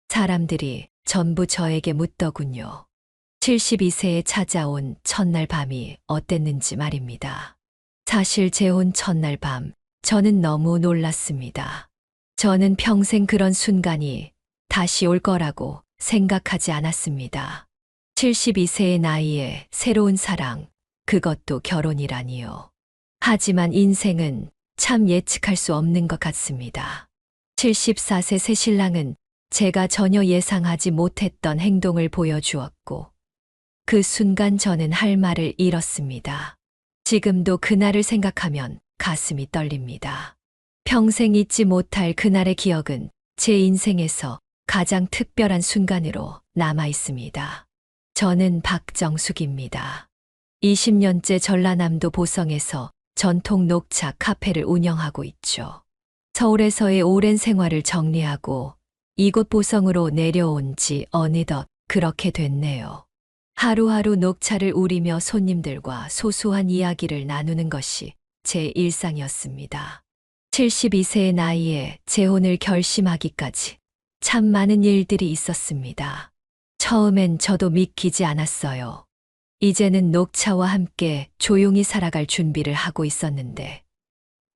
사람들이 전부 저에게 묻더군요. 72세에 찾아온 첫날 밤이 어땠는지 말입니다. 사실 재혼 첫날 밤, 저는 너무 놀랐습니다. 저는 평생 그런 순간이 다시 올 거라고 생각하지 않았습니다. 72세의 나이에 새로운 사랑, 그것도 결혼이라니요. 하지만 인생은 참 예측할 수 없는 것 같습니다. 74세 새 신랑은 제가 전혀 예상하지 못했던 행동을 보여주었고, 그 순간 저는 할 말을 잃었습니다. 지금도 그날을 생각하면 가슴이 떨립니다. 평생 잊지 못할 그날의 기억은 제 인생에서 가장 특별한 순간으로 남아 있습니다. 저는 박정숙입니다. 20년째 전라남도 보성에서 전통 녹차 카페를 운영하고 있죠. 서울에서의 오랜 생활을 정리하고 이곳 보성으로 내려온 지 어느덧 그렇게 됐네요. 하루하루 녹차를 우리며 손님들과 소소한 이야기를 나누는 것이 제 일상이었습니다. 72세의 나이에 재혼을 결심하기까지 참 많은 일들이 있었습니다. 처음엔 저도 믿기지 않았어요. 이제는 녹차와 함께 조용히 살아갈 준비를 하고 있었는데,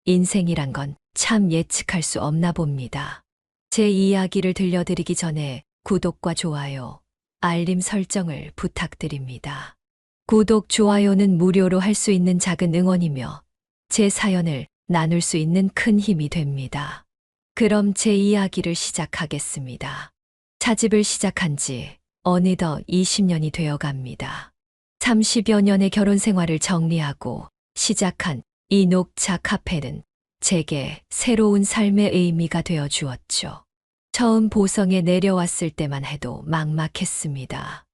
인생이란 건 참 예측할 수 없나 봅니다. 제 이야기를 들려드리기 전에 구독과 좋아요, 알림 설정을 부탁드립니다. 구독, 좋아요는 무료로 할 수 있는 작은 응원이며 제 사연을 나눌 수 있는 큰 힘이 됩니다. 그럼 제 이야기를 시작하겠습니다. 차집을 시작한 지 어느덧 20년이 되어 갑니다. 30여 년의 결혼 생활을 정리하고 시작한 이 녹차 카페는 제게 새로운 삶의 의미가 되어 주었죠. 처음 보성에 내려왔을 때만 해도 막막했습니다.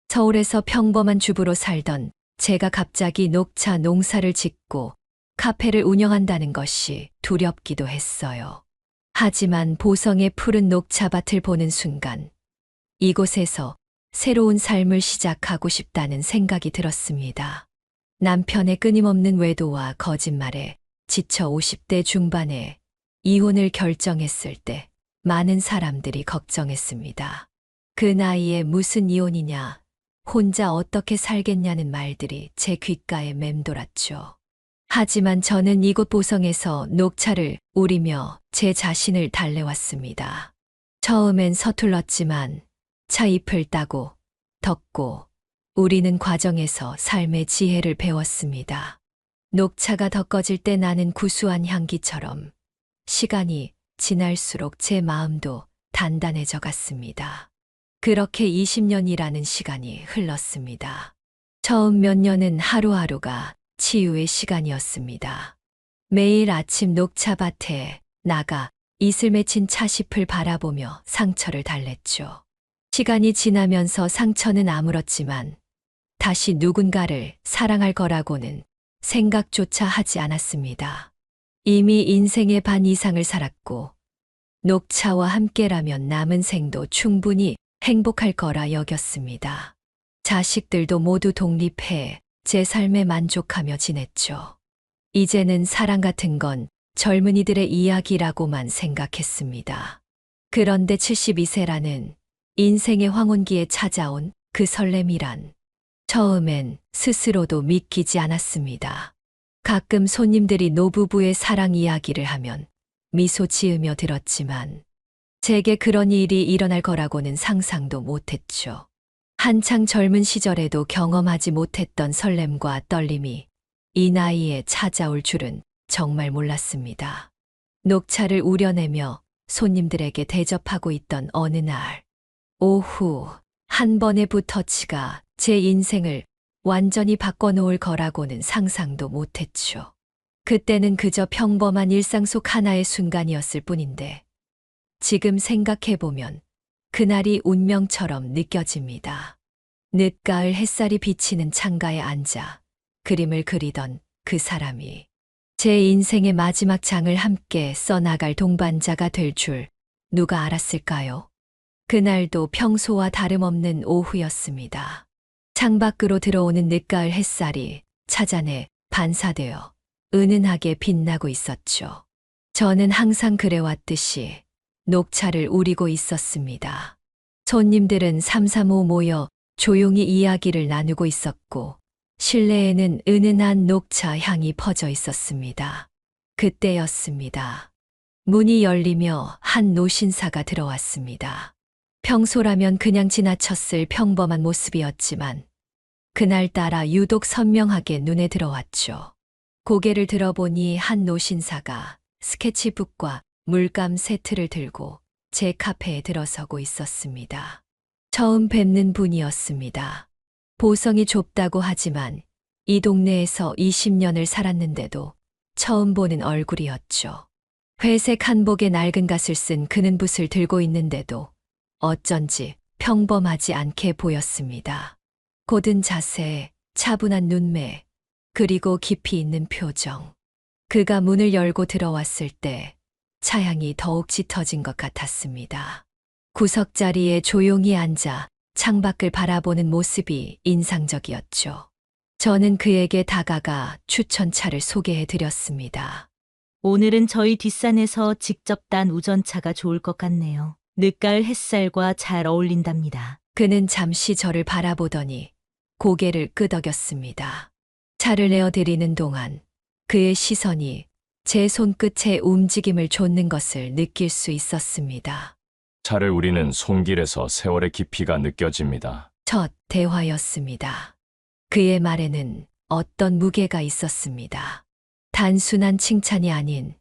서울에서 평범한 주부로 살던 제가 갑자기 녹차 농사를 짓고 카페를 운영한다는 것이 두렵기도 했어요. 하지만 보성의 푸른 녹차밭을 보는 순간 이곳에서 새로운 삶을 시작하고 싶다는 생각이 들었습니다. 남편의 끊임없는 외도와 거짓말에 지쳐 50대 중반에 이혼을 결정했을 때 많은 사람들이 걱정했습니다. 그 나이에 무슨 이혼이냐, 혼자 어떻게 살겠냐는 말들이 제 귓가에 맴돌았죠. 하지만 저는 이곳 보성에서 녹차를 우리며 제 자신을 달래왔습니다. 처음엔 서툴렀지만 차잎을 따고 덮고 우리는 과정에서 삶의 지혜를 배웠습니다. 녹차가 더 꺼질 때 나는 구수한 향기처럼 시간이 지날수록 제 마음도 단단해져 갔습니다. 그렇게 20년이라는 시간이 흘렀습니다. 처음 몇 년은 하루하루가 치유의 시간이었습니다. 매일 아침 녹차밭에 나가 이슬 맺힌 차잎을 바라보며 상처를 달랬죠. 시간이 지나면서 상처는 아물었지만 다시 누군가를 사랑할 거라고는 생각조차 하지 않았습니다. 이미 인생의 반 이상을 살았고 녹차와 함께라면 남은 생도 충분히 행복할 거라 여겼습니다. 자식들도 모두 독립해 제 삶에 만족하며 지냈죠. 이제는 사랑 같은 건 젊은이들의 이야기라고만 생각했습니다. 그런데 72세라는 인생의 황혼기에 찾아온 그 설렘이란 처음엔 스스로도 믿기지 않았습니다. 가끔 손님들이 노부부의 사랑 이야기를 하면 미소 지으며 들었지만 제게 그런 일이 일어날 거라고는 상상도 못했죠. 한창 젊은 시절에도 경험하지 못했던 설렘과 떨림이 이 나이에 찾아올 줄은 정말 몰랐습니다. 녹차를 우려내며 손님들에게 대접하고 있던 어느 날, 오후 한 번의 붓터치가 제 인생을 완전히 바꿔놓을 거라고는 상상도 못했죠. 그때는 그저 평범한 일상 속 하나의 순간이었을 뿐인데 지금 생각해보면 그날이 운명처럼 느껴집니다. 늦가을 햇살이 비치는 창가에 앉아 그림을 그리던 그 사람이 제 인생의 마지막 장을 함께 써나갈 동반자가 될 줄 누가 알았을까요? 그날도 평소와 다름없는 오후였습니다. 창밖으로 들어오는 늦가을 햇살이 차잔에 반사되어 은은하게 빛나고 있었죠. 저는 항상 그래왔듯이 녹차를 우리고 있었습니다. 손님들은 삼삼오오 모여 조용히 이야기를 나누고 있었고 실내에는 은은한 녹차 향이 퍼져 있었습니다. 그때였습니다. 문이 열리며 한 노신사가 들어왔습니다. 평소라면 그냥 지나쳤을 평범한 모습이었지만 그날따라 유독 선명하게 눈에 들어왔죠. 고개를 들어보니 한 노신사가 스케치북과 물감 세트를 들고 제 카페에 들어서고 있었습니다. 처음 뵙는 분이었습니다. 보성이 좁다고 하지만 이 동네에서 20년을 살았는데도 처음 보는 얼굴이었죠. 회색 한복에 낡은 갓을 쓴 그는 붓을 들고 있는데도 어쩐지 평범하지 않게 보였습니다. 고든 자세, 차분한 눈매, 그리고 깊이 있는 표정. 그가 문을 열고 들어왔을 때 차향이 더욱 짙어진 것 같았습니다. 구석자리에 조용히 앉아 창밖을 바라보는 모습이 인상적이었죠. 저는 그에게 다가가 추천차를 소개해 드렸습니다. 오늘은 저희 뒷산에서 직접 딴 우전차가 좋을 것 같네요. 늦가을 햇살과 잘 어울린답니다. 그는 잠시 저를 바라보더니 고개를 끄덕였습니다. 차를 내어드리는 동안 그의 시선이 제 손끝의 움직임을 좇는 것을 느낄 수 있었습니다. 차를 우리는 손길에서 세월의 깊이가 느껴집니다. 첫 대화였습니다. 그의 말에는 어떤 무게가 있었습니다. 단순한 칭찬이 아닌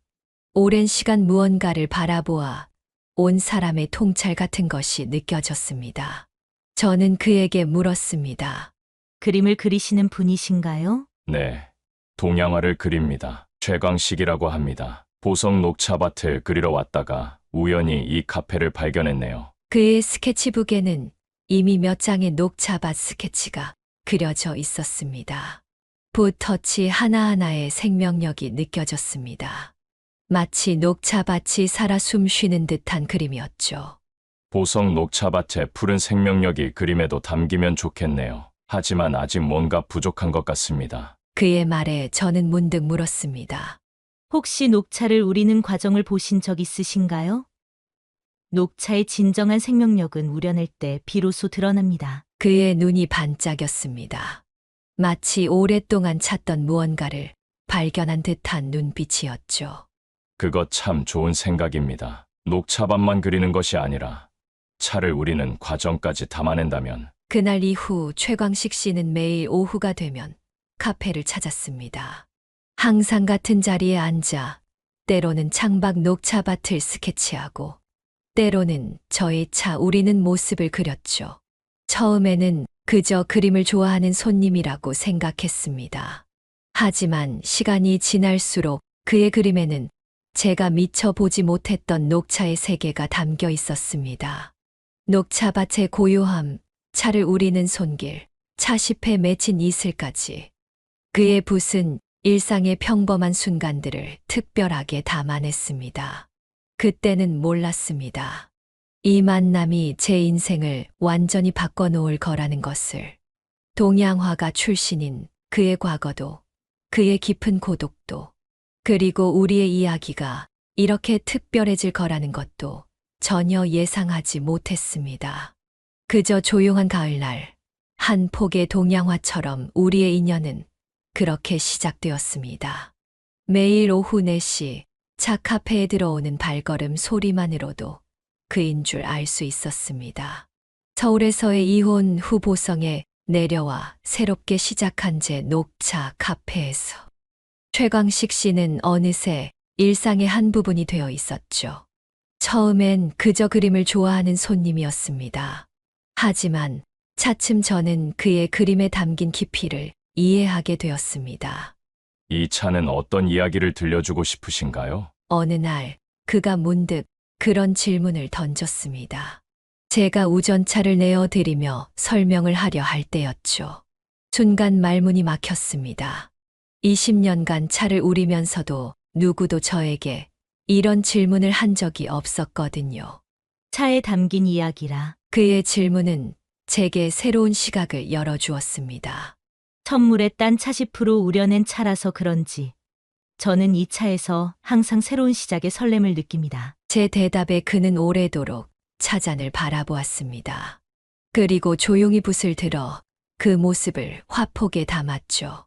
오랜 시간 무언가를 바라보아 온 사람의 통찰 같은 것이 느껴졌습니다. 저는 그에게 물었습니다. 그림을 그리시는 분이신가요? 네, 동양화를 그립니다. 최광식이라고 합니다. 보성 녹차밭을 그리러 왔다가 우연히 이 카페를 발견했네요. 그의 스케치북에는 이미 몇 장의 녹차밭 스케치가 그려져 있었습니다. 붓터치 하나하나의 생명력이 느껴졌습니다. 마치 녹차밭이 살아 숨쉬는 듯한 그림이었죠. 보성 녹차밭의 푸른 생명력이 그림에도 담기면 좋겠네요. 하지만 아직 뭔가 부족한 것 같습니다. 그의 말에 저는 문득 물었습니다. 혹시 녹차를 우리는 과정을 보신 적 있으신가요? 녹차의 진정한 생명력은 우려낼 때 비로소 드러납니다. 그의 눈이 반짝였습니다. 마치 오랫동안 찾던 무언가를 발견한 듯한 눈빛이었죠. 그거 참 좋은 생각입니다. 녹차밭만 그리는 것이 아니라 차를 우리는 과정까지 담아낸다면. 그날 이후 최광식 씨는 매일 오후가 되면 카페를 찾았습니다. 항상 같은 자리에 앉아 때로는 창밖 녹차밭을 스케치하고 때로는 저의 차 우리는 모습을 그렸죠. 처음에는 그저 그림을 좋아하는 손님이라고 생각했습니다. 하지만 시간이 지날수록 그의 그림에는 제가 미처 보지 못했던 녹차의 세계가 담겨 있었습니다. 녹차밭의 고요함, 차를 우리는 손길, 차십에 맺힌 이슬까지. 그의 붓은 일상의 평범한 순간들을 특별하게 담아냈습니다. 그때는 몰랐습니다. 이 만남이 제 인생을 완전히 바꿔놓을 거라는 것을. 동양화가 출신인 그의 과거도, 그의 깊은 고독도, 그리고 우리의 이야기가 이렇게 특별해질 거라는 것도 전혀 예상하지 못했습니다. 그저 조용한 가을날, 한 폭의 동양화처럼 우리의 인연은 그렇게 시작되었습니다. 매일 오후 4시 차 카페에 들어오는 발걸음 소리만으로도 그인 줄 알 수 있었습니다. 서울에서의 이혼 후 보성에 내려와 새롭게 시작한 제 녹차 카페에서 최광식 씨는 어느새 일상의 한 부분이 되어 있었죠. 처음엔 그저 그림을 좋아하는 손님이었습니다. 하지만 차츰 저는 그의 그림에 담긴 깊이를 이해하게 되었습니다. 이 차는 어떤 이야기를 들려주고 싶으신가요? 어느 날 그가 문득 그런 질문을 던졌습니다. 제가 우전차를 내어드리며 설명을 하려 할 때였죠. 순간 말문이 막혔습니다. 20년간 차를 우리면서도 누구도 저에게 이런 질문을 한 적이 없었거든요. 차에 담긴 이야기라. 그의 질문은 제게 새로운 시각을 열어주었습니다. 천물에 딴 차십으로 우려낸 차라서 그런지 저는 이 차에서 항상 새로운 시작의 설렘을 느낍니다. 제 대답에 그는 오래도록 차잔을 바라보았습니다. 그리고 조용히 붓을 들어 그 모습을 화폭에 담았죠.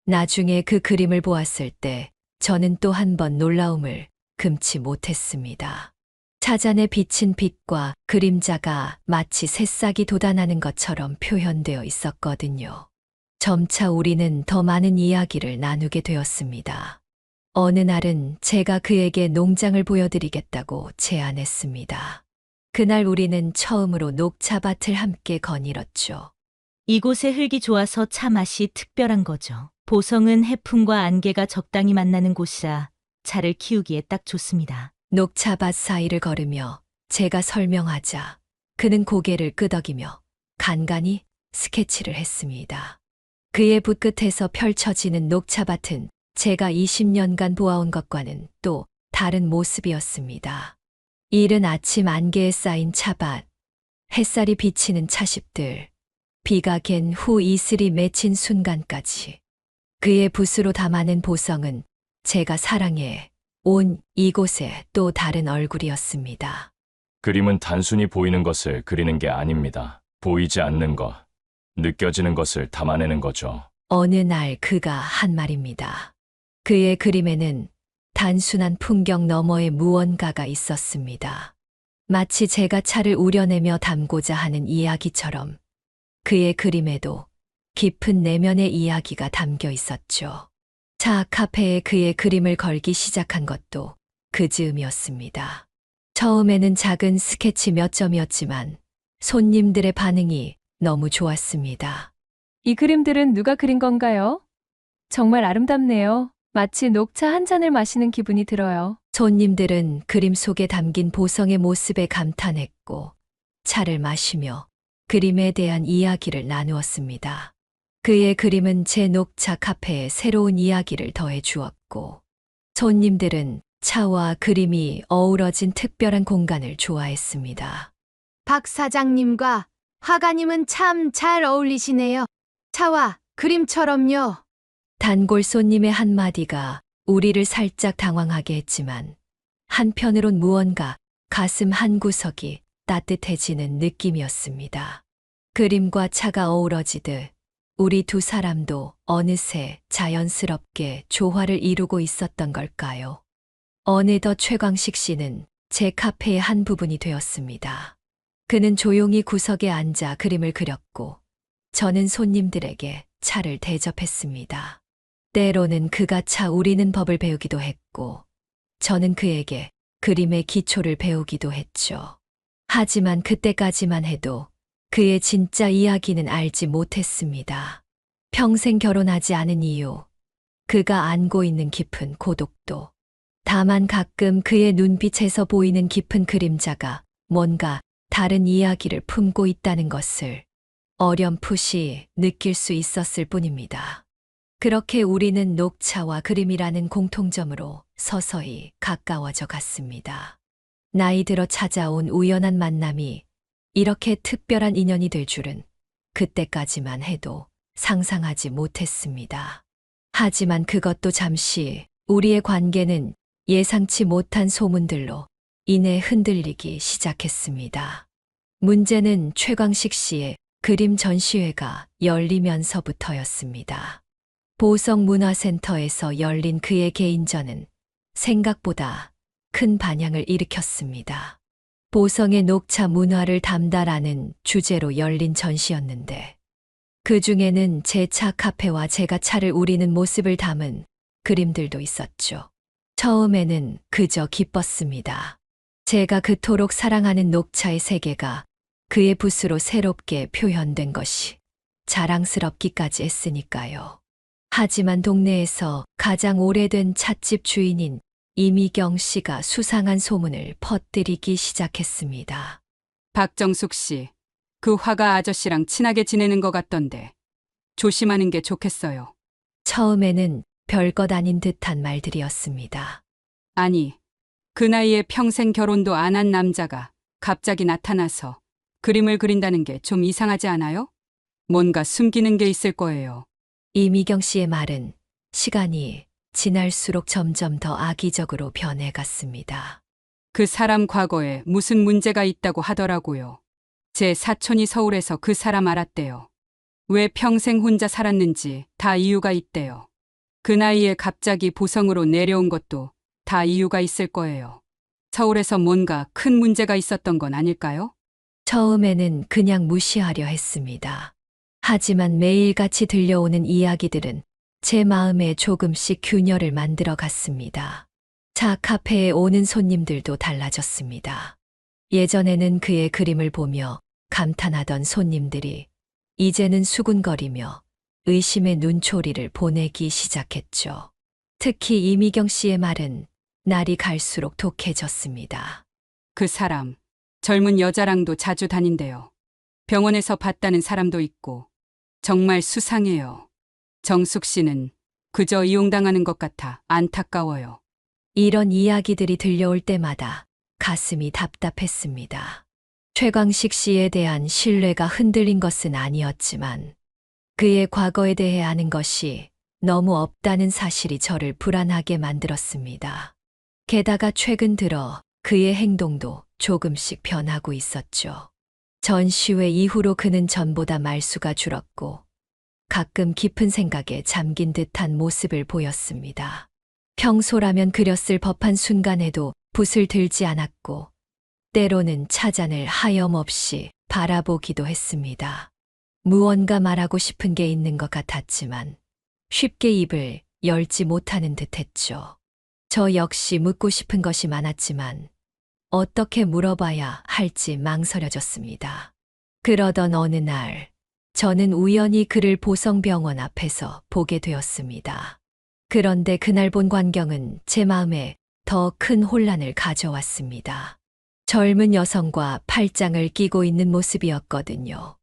나중에 그 그림을 보았을 때 저는 또 한 번 놀라움을 금치 못했습니다. 차잔에 비친 빛과 그림자가 마치 새싹이 돋아나는 것처럼 표현되어 있었거든요. 점차 우리는 더 많은 이야기를 나누게 되었습니다. 어느 날은 제가 그에게 농장을 보여드리겠다고 제안했습니다. 그날 우리는 처음으로 녹차밭을 함께 거닐었죠. 이곳의 흙이 좋아서 차 맛이 특별한 거죠. 보성은 해풍과 안개가 적당히 만나는 곳이라 차를 키우기에 딱 좋습니다. 녹차밭 사이를 걸으며 제가 설명하자 그는 고개를 끄덕이며 간간히 스케치를 했습니다. 그의 붓끝에서 펼쳐지는 녹차밭은 제가 20년간 보아온 것과는 또 다른 모습이었습니다. 이른 아침 안개에 쌓인 차밭, 햇살이 비치는 차십들, 비가 갠 후 이슬이 맺힌 순간까지 그의 붓으로 담아낸 보성은 제가 사랑해 온 이곳의 또 다른 얼굴이었습니다. 그림은 단순히 보이는 것을 그리는 게 아닙니다. 보이지 않는 것, 느껴지는 것을 담아내는 거죠. 어느 날 그가 한 말입니다. 그의 그림에는 단순한 풍경 너머의 무언가가 있었습니다. 마치 제가 차를 우려내며 담고자 하는 이야기처럼 그의 그림에도 깊은 내면의 이야기가 담겨 있었죠. 차 카페에 그의 그림을 걸기 시작한 것도 그 즈음이었습니다. 처음에는 작은 스케치 몇 점이었지만 손님들의 반응이 너무 좋았습니다. 이 그림들은 누가 그린 건가요? 정말 아름답네요. 마치 녹차 한 잔을 마시는 기분이 들어요. 손님들은 그림 속에 담긴 보성의 모습에 감탄했고 차를 마시며 그림에 대한 이야기를 나누었습니다. 그의 그림은 제 녹차 카페에 새로운 이야기를 더해 주었고 손님들은 차와 그림이 어우러진 특별한 공간을 좋아했습니다. 박 사장님과 화가님은 참 잘 어울리시네요. 차와 그림처럼요. 단골 손님의 한마디가 우리를 살짝 당황하게 했지만 한편으론 무언가 가슴 한구석이 따뜻해지는 느낌이었습니다. 그림과 차가 어우러지듯 우리 두 사람도 어느새 자연스럽게 조화를 이루고 있었던 걸까요? 어느덧 최광식 씨는 제 카페의 한 부분이 되었습니다. 그는 조용히 구석에 앉아 그림을 그렸고 저는 손님들에게 차를 대접했습니다. 때로는 그가 차 우리는 법을 배우기도 했고 저는 그에게 그림의 기초를 배우기도 했죠. 하지만 그때까지만 해도 그의 진짜 이야기는 알지 못했습니다. 평생 결혼하지 않은 이유, 그가 안고 있는 깊은 고독도, 다만 가끔 그의 눈빛에서 보이는 깊은 그림자가 뭔가 다른 이야기를 품고 있다는 것을 어렴풋이 느낄 수 있었을 뿐입니다. 그렇게 우리는 녹차와 그림이라는 공통점으로 서서히 가까워져 갔습니다. 나이 들어 찾아온 우연한 만남이 이렇게 특별한 인연이 될 줄은 그때까지만 해도 상상하지 못했습니다. 하지만 그것도 잠시 우리의 관계는 예상치 못한 소문들로 인해 흔들리기 시작했습니다. 문제는 최광식 씨의 그림 전시회가 열리면서부터였습니다. 보성문화센터에서 열린 그의 개인전은 생각보다 큰 반향을 일으켰습니다. 보성의 녹차 문화를 담다라는 주제로 열린 전시였는데 그 중에는 제 차 카페와 제가 차를 우리는 모습을 담은 그림들도 있었죠. 처음에는 그저 기뻤습니다. 제가 그토록 사랑하는 녹차의 세계가 그의 붓으로 새롭게 표현된 것이 자랑스럽기까지 했으니까요. 하지만 동네에서 가장 오래된 찻집 주인인 이미경 씨가 수상한 소문을 퍼뜨리기 시작했습니다. 박정숙 씨, 그 화가 아저씨랑 친하게 지내는 것 같던데 조심하는 게 좋겠어요. 처음에는 별것 아닌 듯한 말들이었습니다. 아니, 그 나이에 평생 결혼도 안 한 남자가 갑자기 나타나서 그림을 그린다는 게 좀 이상하지 않아요? 뭔가 숨기는 게 있을 거예요. 이미경 씨의 말은 시간이 지날수록 점점 더 악의적으로 변해갔습니다. 그 사람 과거에 무슨 문제가 있다고 하더라고요. 제 사촌이 서울에서 그 사람 알았대요. 왜 평생 혼자 살았는지 다 이유가 있대요. 그 나이에 갑자기 보성으로 내려온 것도 다 이유가 있을 거예요. 서울에서 뭔가 큰 문제가 있었던 건 아닐까요? 처음에는 그냥 무시하려 했습니다. 하지만 매일같이 들려오는 이야기들은 제 마음에 조금씩 균열을 만들어 갔습니다. 차 카페에 오는 손님들도 달라졌습니다. 예전에는 그의 그림을 보며 감탄하던 손님들이 이제는 수군거리며 의심의 눈초리를 보내기 시작했죠. 특히 이미경 씨의 말은 날이 갈수록 독해졌습니다. 그 사람, 젊은 여자랑도 자주 다닌대요. 병원에서 봤다는 사람도 있고, 정말 수상해요. 정숙 씨는 그저 이용당하는 것 같아 안타까워요. 이런 이야기들이 들려올 때마다 가슴이 답답했습니다. 최광식 씨에 대한 신뢰가 흔들린 것은 아니었지만 그의 과거에 대해 아는 것이 너무 없다는 사실이 저를 불안하게 만들었습니다. 게다가 최근 들어 그의 행동도 조금씩 변하고 있었죠. 전시회 이후로 그는 전보다 말수가 줄었고 가끔 깊은 생각에 잠긴 듯한 모습을 보였습니다. 평소라면 그렸을 법한 순간에도 붓을 들지 않았고 때로는 차잔을 하염없이 바라보기도 했습니다. 무언가 말하고 싶은 게 있는 것 같았지만 쉽게 입을 열지 못하는 듯했죠. 저 역시 묻고 싶은 것이 많았지만 어떻게 물어봐야 할지 망설여졌습니다. 그러던 어느 날 저는 우연히 그를 보성병원 앞에서 보게 되었습니다. 그런데 그날 본 광경은 제 마음에 더 큰 혼란을 가져왔습니다. 젊은 여성과 팔짱을 끼고 있는 모습이었거든요.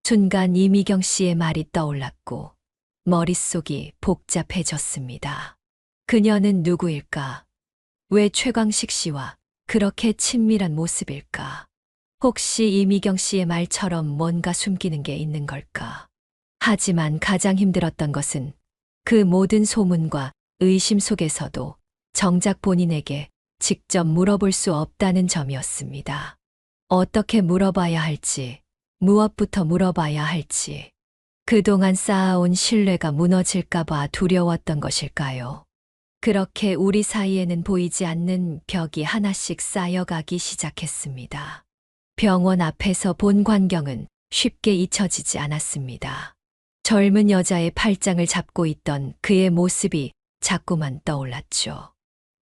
순간 이미경 씨의 말이 떠올랐고 머릿속이 복잡해졌습니다. 그녀는 누구일까? 왜 최광식 씨와 그렇게 친밀한 모습일까? 혹시 이미경 씨의 말처럼 뭔가 숨기는 게 있는 걸까? 하지만 가장 힘들었던 것은 그 모든 소문과 의심 속에서도 정작 본인에게 직접 물어볼 수 없다는 점이었습니다. 어떻게 물어봐야 할지, 무엇부터 물어봐야 할지, 그동안 쌓아온 신뢰가 무너질까봐 두려웠던 것일까요? 그렇게 우리 사이에는 보이지 않는 벽이 하나씩 쌓여가기 시작했습니다. 병원 앞에서 본 광경은 쉽게 잊혀지지 않았습니다. 젊은 여자의 팔짱을 잡고 있던 그의 모습이 자꾸만 떠올랐죠.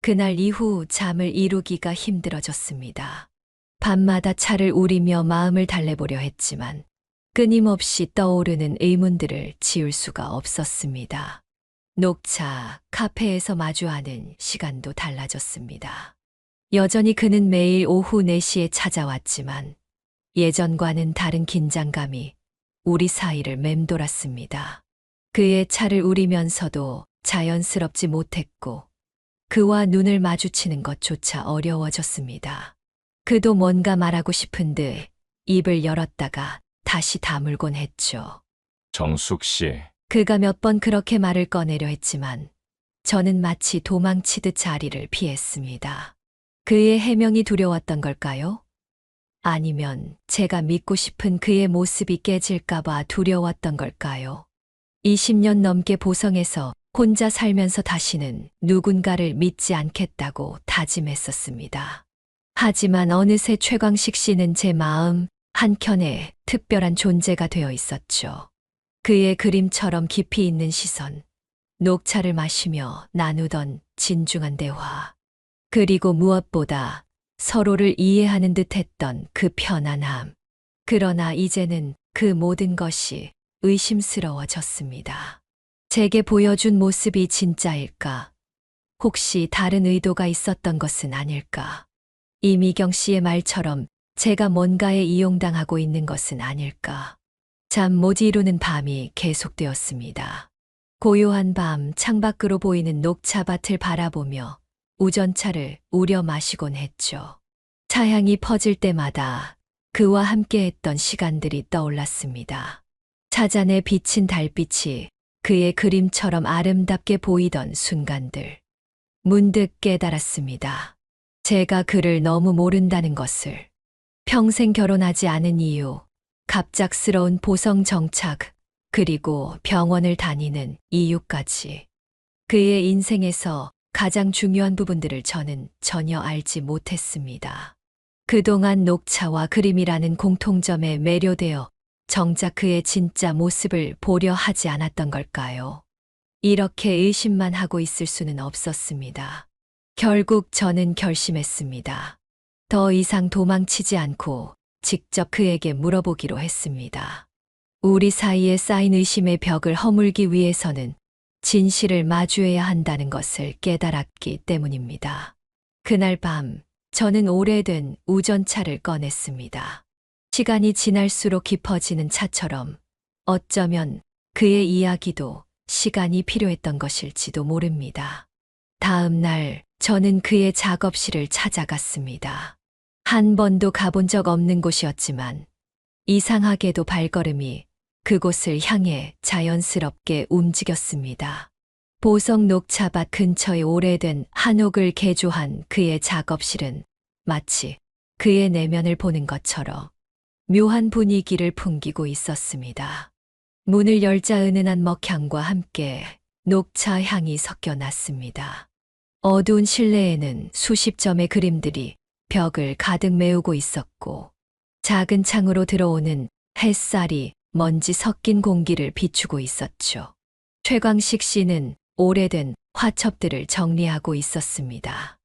그날 이후 잠을 이루기가 힘들어졌습니다. 밤마다 차를 우리며 마음을 달래보려 했지만 끊임없이 떠오르는 의문들을 지울 수가 없었습니다. 녹차, 카페에서 마주하는 시간도 달라졌습니다. 여전히 그는 매일 오후 4시에 찾아왔지만 예전과는 다른 긴장감이 우리 사이를 맴돌았습니다. 그의 차를 우리면서도 자연스럽지 못했고 그와 눈을 마주치는 것조차 어려워졌습니다. 그도 뭔가 말하고 싶은 듯 입을 열었다가 다시 다물곤 했죠. 정숙 씨, 그가 몇 번 그렇게 말을 꺼내려 했지만 저는 마치 도망치듯 자리를 피했습니다. 그의 해명이 두려웠던 걸까요? 아니면 제가 믿고 싶은 그의 모습이 깨질까봐 두려웠던 걸까요? 20년 넘게 보성에서 혼자 살면서 다시는 누군가를 믿지 않겠다고 다짐했었습니다. 하지만 어느새 최광식 씨는 제 마음 한켠에 특별한 존재가 되어 있었죠. 그의 그림처럼 깊이 있는 시선, 녹차를 마시며 나누던 진중한 대화, 그리고 무엇보다 서로를 이해하는 듯했던 그 편안함. 그러나 이제는 그 모든 것이 의심스러워졌습니다. 제게 보여준 모습이 진짜일까? 혹시 다른 의도가 있었던 것은 아닐까? 이미경 씨의 말처럼 제가 뭔가에 이용당하고 있는 것은 아닐까? 잠 못 이루는 밤이 계속되었습니다. 고요한 밤 창밖으로 보이는 녹차밭을 바라보며 우전차를 우려 마시곤 했죠. 차향이 퍼질 때마다 그와 함께했던 시간들이 떠올랐습니다. 차잔에 비친 달빛이 그의 그림처럼 아름답게 보이던 순간들. 문득 깨달았습니다. 제가 그를 너무 모른다는 것을, 평생 결혼하지 않은 이유, 갑작스러운 보성 정착, 그리고 병원을 다니는 이유까지. 그의 인생에서 가장 중요한 부분들을 저는 전혀 알지 못했습니다. 그동안 녹차와 그림이라는 공통점에 매료되어 정작 그의 진짜 모습을 보려 하지 않았던 걸까요? 이렇게 의심만 하고 있을 수는 없었습니다. 결국 저는 결심했습니다. 더 이상 도망치지 않고 직접 그에게 물어보기로 했습니다. 우리 사이에 쌓인 의심의 벽을 허물기 위해서는 진실을 마주해야 한다는 것을 깨달았기 때문입니다. 그날 밤, 저는 오래된 우전차를 꺼냈습니다. 시간이 지날수록 깊어지는 차처럼 어쩌면 그의 이야기도 시간이 필요했던 것일지도 모릅니다. 다음 날, 저는 그의 작업실을 찾아갔습니다. 한 번도 가본 적 없는 곳이었지만 이상하게도 발걸음이 그곳을 향해 자연스럽게 움직였습니다. 보석 녹차밭 근처의 오래된 한옥을 개조한 그의 작업실은 마치 그의 내면을 보는 것처럼 묘한 분위기를 풍기고 있었습니다. 문을 열자 은은한 먹향과 함께 녹차 향이 섞여 났습니다. 어두운 실내에는 수십 점의 그림들이 벽을 가득 메우고 있었고, 작은 창으로 들어오는 햇살이 먼지 섞인 공기를 비추고 있었죠. 최광식 씨는 오래된 화첩들을 정리하고 있었습니다.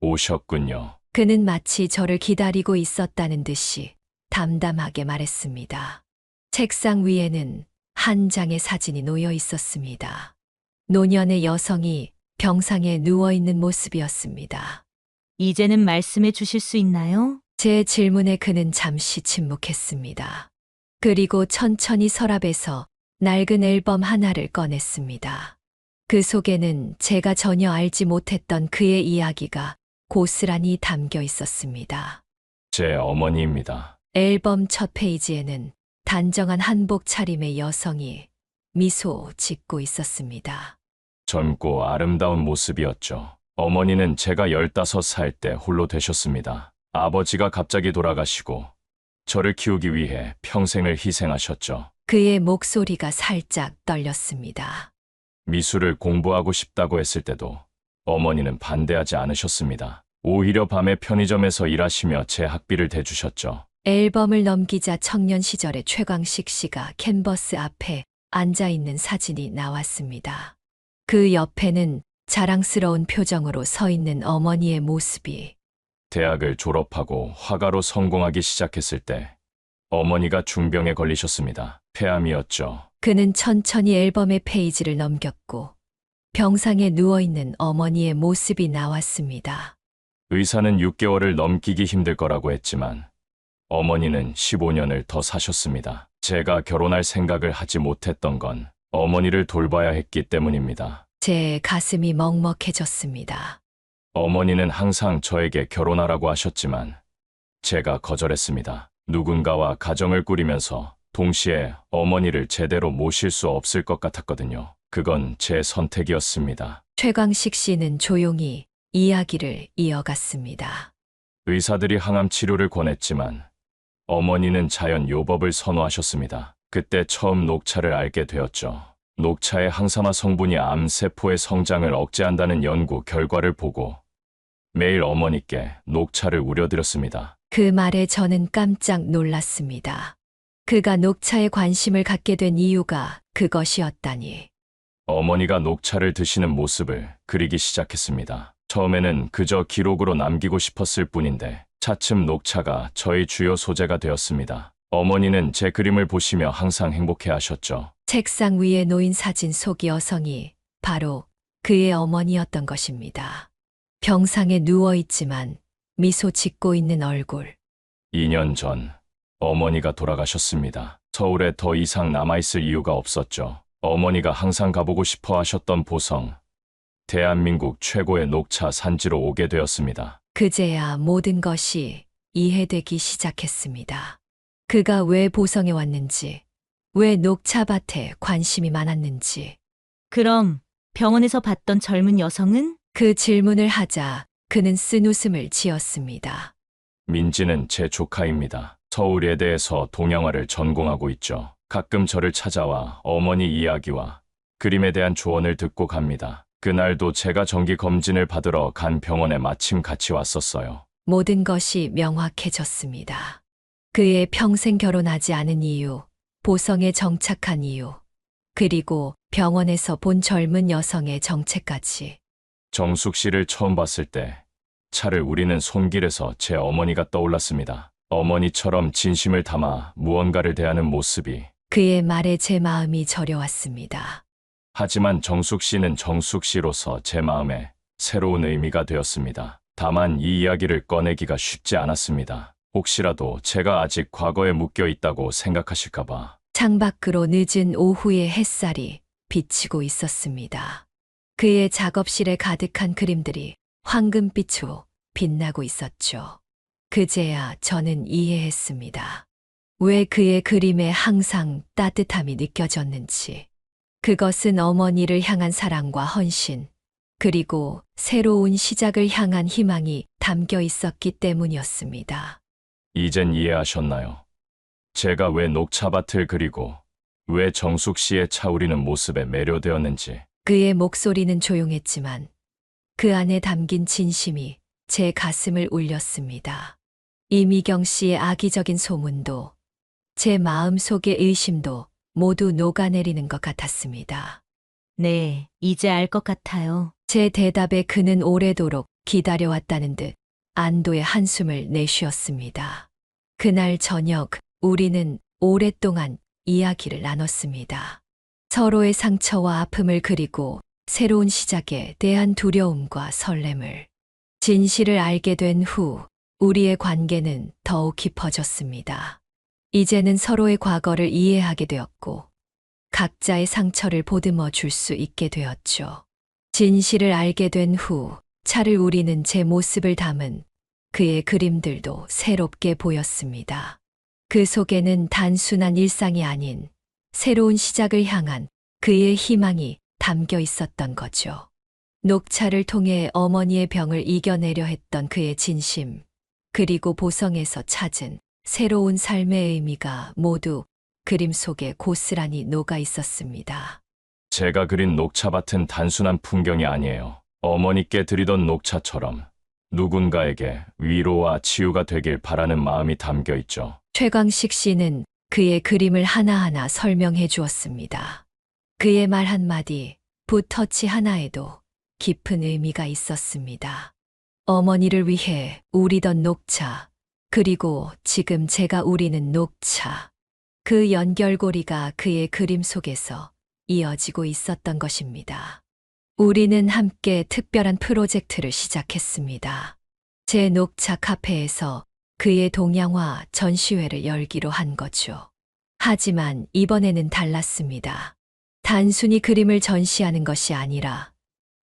오셨군요. 그는 마치 저를 기다리고 있었다는 듯이 담담하게 말했습니다. 책상 위에는 한 장의 사진이 놓여 있었습니다. 노년의 여성이 병상에 누워있는 모습이었습니다. 이제는 말씀해 주실 수 있나요? 제 질문에 그는 잠시 침묵했습니다. 그리고 천천히 서랍에서 낡은 앨범 하나를 꺼냈습니다. 그 속에는 제가 전혀 알지 못했던 그의 이야기가 고스란히 담겨 있었습니다. 제 어머니입니다. 앨범 첫 페이지에는 단정한 한복 차림의 여성이 미소 짓고 있었습니다. 젊고 아름다운 모습이었죠. 어머니는 제가 15살 때 홀로 되셨습니다. 아버지가 갑자기 돌아가시고 저를 키우기 위해 평생을 희생하셨죠. 그의 목소리가 살짝 떨렸습니다. 미술을 공부하고 싶다고 했을 때도 어머니는 반대하지 않으셨습니다. 오히려 밤에 편의점에서 일하시며 제 학비를 대주셨죠. 앨범을 넘기자 청년 시절의 최광식 씨가 캔버스 앞에 앉아 있는 사진이 나왔습니다. 그 옆에는 자랑스러운 표정으로 서 있는 어머니의 모습이. 대학을 졸업하고 화가로 성공하기 시작했을 때 어머니가 중병에 걸리셨습니다. 폐암이었죠. 그는 천천히 앨범의 페이지를 넘겼고 병상에 누워있는 어머니의 모습이 나왔습니다. 의사는 6개월을 넘기기 힘들 거라고 했지만 어머니는 15년을 더 사셨습니다. 제가 결혼할 생각을 하지 못했던 건 어머니를 돌봐야 했기 때문입니다. 제 가슴이 먹먹해졌습니다. 어머니는 항상 저에게 결혼하라고 하셨지만 제가 거절했습니다. 누군가와 가정을 꾸리면서 동시에 어머니를 제대로 모실 수 없을 것 같았거든요. 그건 제 선택이었습니다. 최광식 씨는 조용히 이야기를 이어갔습니다. 의사들이 항암 치료를 권했지만 어머니는 자연 요법을 선호하셨습니다. 그때 처음 녹차를 알게 되었죠. 녹차의 항산화 성분이 암세포의 성장을 억제한다는 연구 결과를 보고 매일 어머니께 녹차를 우려드렸습니다. 그 말에 저는 깜짝 놀랐습니다. 그가 녹차에 관심을 갖게 된 이유가 그것이었다니. 어머니가 녹차를 드시는 모습을 그리기 시작했습니다. 처음에는 그저 기록으로 남기고 싶었을 뿐인데 차츰 녹차가 저의 주요 소재가 되었습니다. 어머니는 제 그림을 보시며 항상 행복해하셨죠. 책상 위에 놓인 사진 속 여성이 바로 그의 어머니였던 것입니다. 병상에 누워있지만 미소 짓고 있는 얼굴. 2년 전 어머니가 돌아가셨습니다. 서울에 더 이상 남아있을 이유가 없었죠. 어머니가 항상 가보고 싶어 하셨던 보성, 대한민국 최고의 녹차 산지로 오게 되었습니다. 그제야 모든 것이 이해되기 시작했습니다. 그가 왜 보성에 왔는지, 왜 녹차밭에 관심이 많았는지. 그럼 병원에서 봤던 젊은 여성은? 그 질문을 하자 그는 쓴 웃음을 지었습니다. 민지는 제 조카입니다. 서울예대에서 동양화를 전공하고 있죠. 가끔 저를 찾아와 어머니 이야기와 그림에 대한 조언을 듣고 갑니다. 그날도 제가 정기 검진을 받으러 간 병원에 마침 같이 왔었어요. 모든 것이 명확해졌습니다. 그의 평생 결혼하지 않은 이유, 보성에 정착한 이유, 그리고 병원에서 본 젊은 여성의 정체까지. 정숙 씨를 처음 봤을 때 차를 우리는 손길에서 제 어머니가 떠올랐습니다. 어머니처럼 진심을 담아 무언가를 대하는 모습이. 그의 말에 제 마음이 저려왔습니다. 하지만 정숙 씨는 정숙 씨로서 제 마음에 새로운 의미가 되었습니다. 다만 이 이야기를 꺼내기가 쉽지 않았습니다. 혹시라도 제가 아직 과거에 묶여 있다고 생각하실까봐. 창밖으로 늦은 오후의 햇살이 비치고 있었습니다. 그의 작업실에 가득한 그림들이 황금빛으로 빛나고 있었죠. 그제야 저는 이해했습니다. 왜 그의 그림에 항상 따뜻함이 느껴졌는지. 그것은 어머니를 향한 사랑과 헌신, 그리고 새로운 시작을 향한 희망이 담겨 있었기 때문이었습니다. 이젠 이해하셨나요? 제가 왜 녹차밭을 그리고 왜 정숙 씨의 차우리는 모습에 매료되었는지. 그의 목소리는 조용했지만 그 안에 담긴 진심이 제 가슴을 울렸습니다. 이미경 씨의 악의적인 소문도 제 마음 속의 의심도 모두 녹아내리는 것 같았습니다. 네, 이제 알 것 같아요. 제 대답에 그는 오래도록 기다려왔다는 듯 안도의 한숨을 내쉬었습니다. 그날 저녁 우리는 오랫동안 이야기를 나눴습니다. 서로의 상처와 아픔을 그리고 새로운 시작에 대한 두려움과 설렘을. 진실을 알게 된 후 우리의 관계는 더욱 깊어졌습니다. 이제는 서로의 과거를 이해하게 되었고 각자의 상처를 보듬어 줄 수 있게 되었죠. 진실을 알게 된 후 차를 우리는 제 모습을 담은 그의 그림들도 새롭게 보였습니다. 그 속에는 단순한 일상이 아닌 새로운 시작을 향한 그의 희망이 담겨 있었던 거죠. 녹차를 통해 어머니의 병을 이겨내려 했던 그의 진심, 그리고 보성에서 찾은 새로운 삶의 의미가 모두 그림 속에 고스란히 녹아 있었습니다. 제가 그린 녹차밭은 단순한 풍경이 아니에요. 어머니께 드리던 녹차처럼 누군가에게 위로와 치유가 되길 바라는 마음이 담겨 있죠. 최광식 씨는 그의 그림을 하나하나 설명해 주었습니다. 그의 말 한마디, 붓터치 하나에도 깊은 의미가 있었습니다. 어머니를 위해 우리던 녹차, 그리고 지금 제가 우리는 녹차. 그 연결고리가 그의 그림 속에서 이어지고 있었던 것입니다. 우리는 함께 특별한 프로젝트를 시작했습니다. 제 녹차 카페에서 그의 동양화 전시회를 열기로 한 거죠. 하지만 이번에는 달랐습니다. 단순히 그림을 전시하는 것이 아니라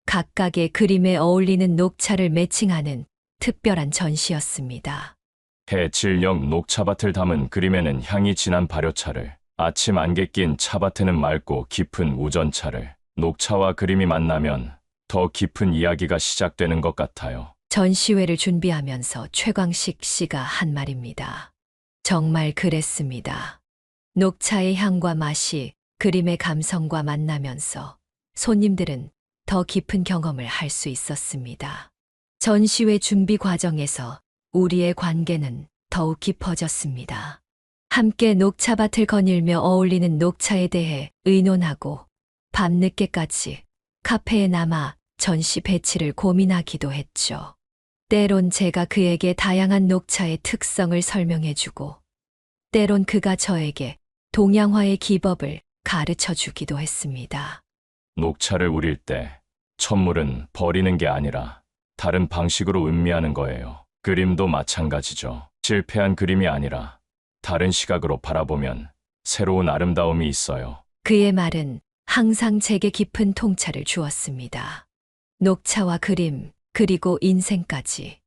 각각의 그림에 어울리는 녹차를 매칭하는 특별한 전시였습니다. 해질녘 녹차밭을 담은 그림에는 향이 진한 발효차를, 아침 안개 낀 차밭에는 맑고 깊은 우전차를, 녹차와 그림이 만나면 더 깊은 이야기가 시작되는 것 같아요. 전시회를 준비하면서 최광식 씨가 한 말입니다. 정말 그랬습니다. 녹차의 향과 맛이 그림의 감성과 만나면서 손님들은 더 깊은 경험을 할 수 있었습니다. 전시회 준비 과정에서 우리의 관계는 더욱 깊어졌습니다. 함께 녹차밭을 거닐며 어울리는 녹차에 대해 의논하고 밤늦게까지 카페에 남아 전시 배치를 고민하기도 했죠. 때론 제가 그에게 다양한 녹차의 특성을 설명해주고, 때론 그가 저에게 동양화의 기법을 가르쳐 주기도 했습니다. 녹차를 우릴 때 첫물은 버리는 게 아니라 다른 방식으로 음미하는 거예요. 그림도 마찬가지죠. 실패한 그림이 아니라 다른 시각으로 바라보면 새로운 아름다움이 있어요. 그의 말은 항상 제게 깊은 통찰을 주었습니다. 녹차와 그림, 그리고 인생까지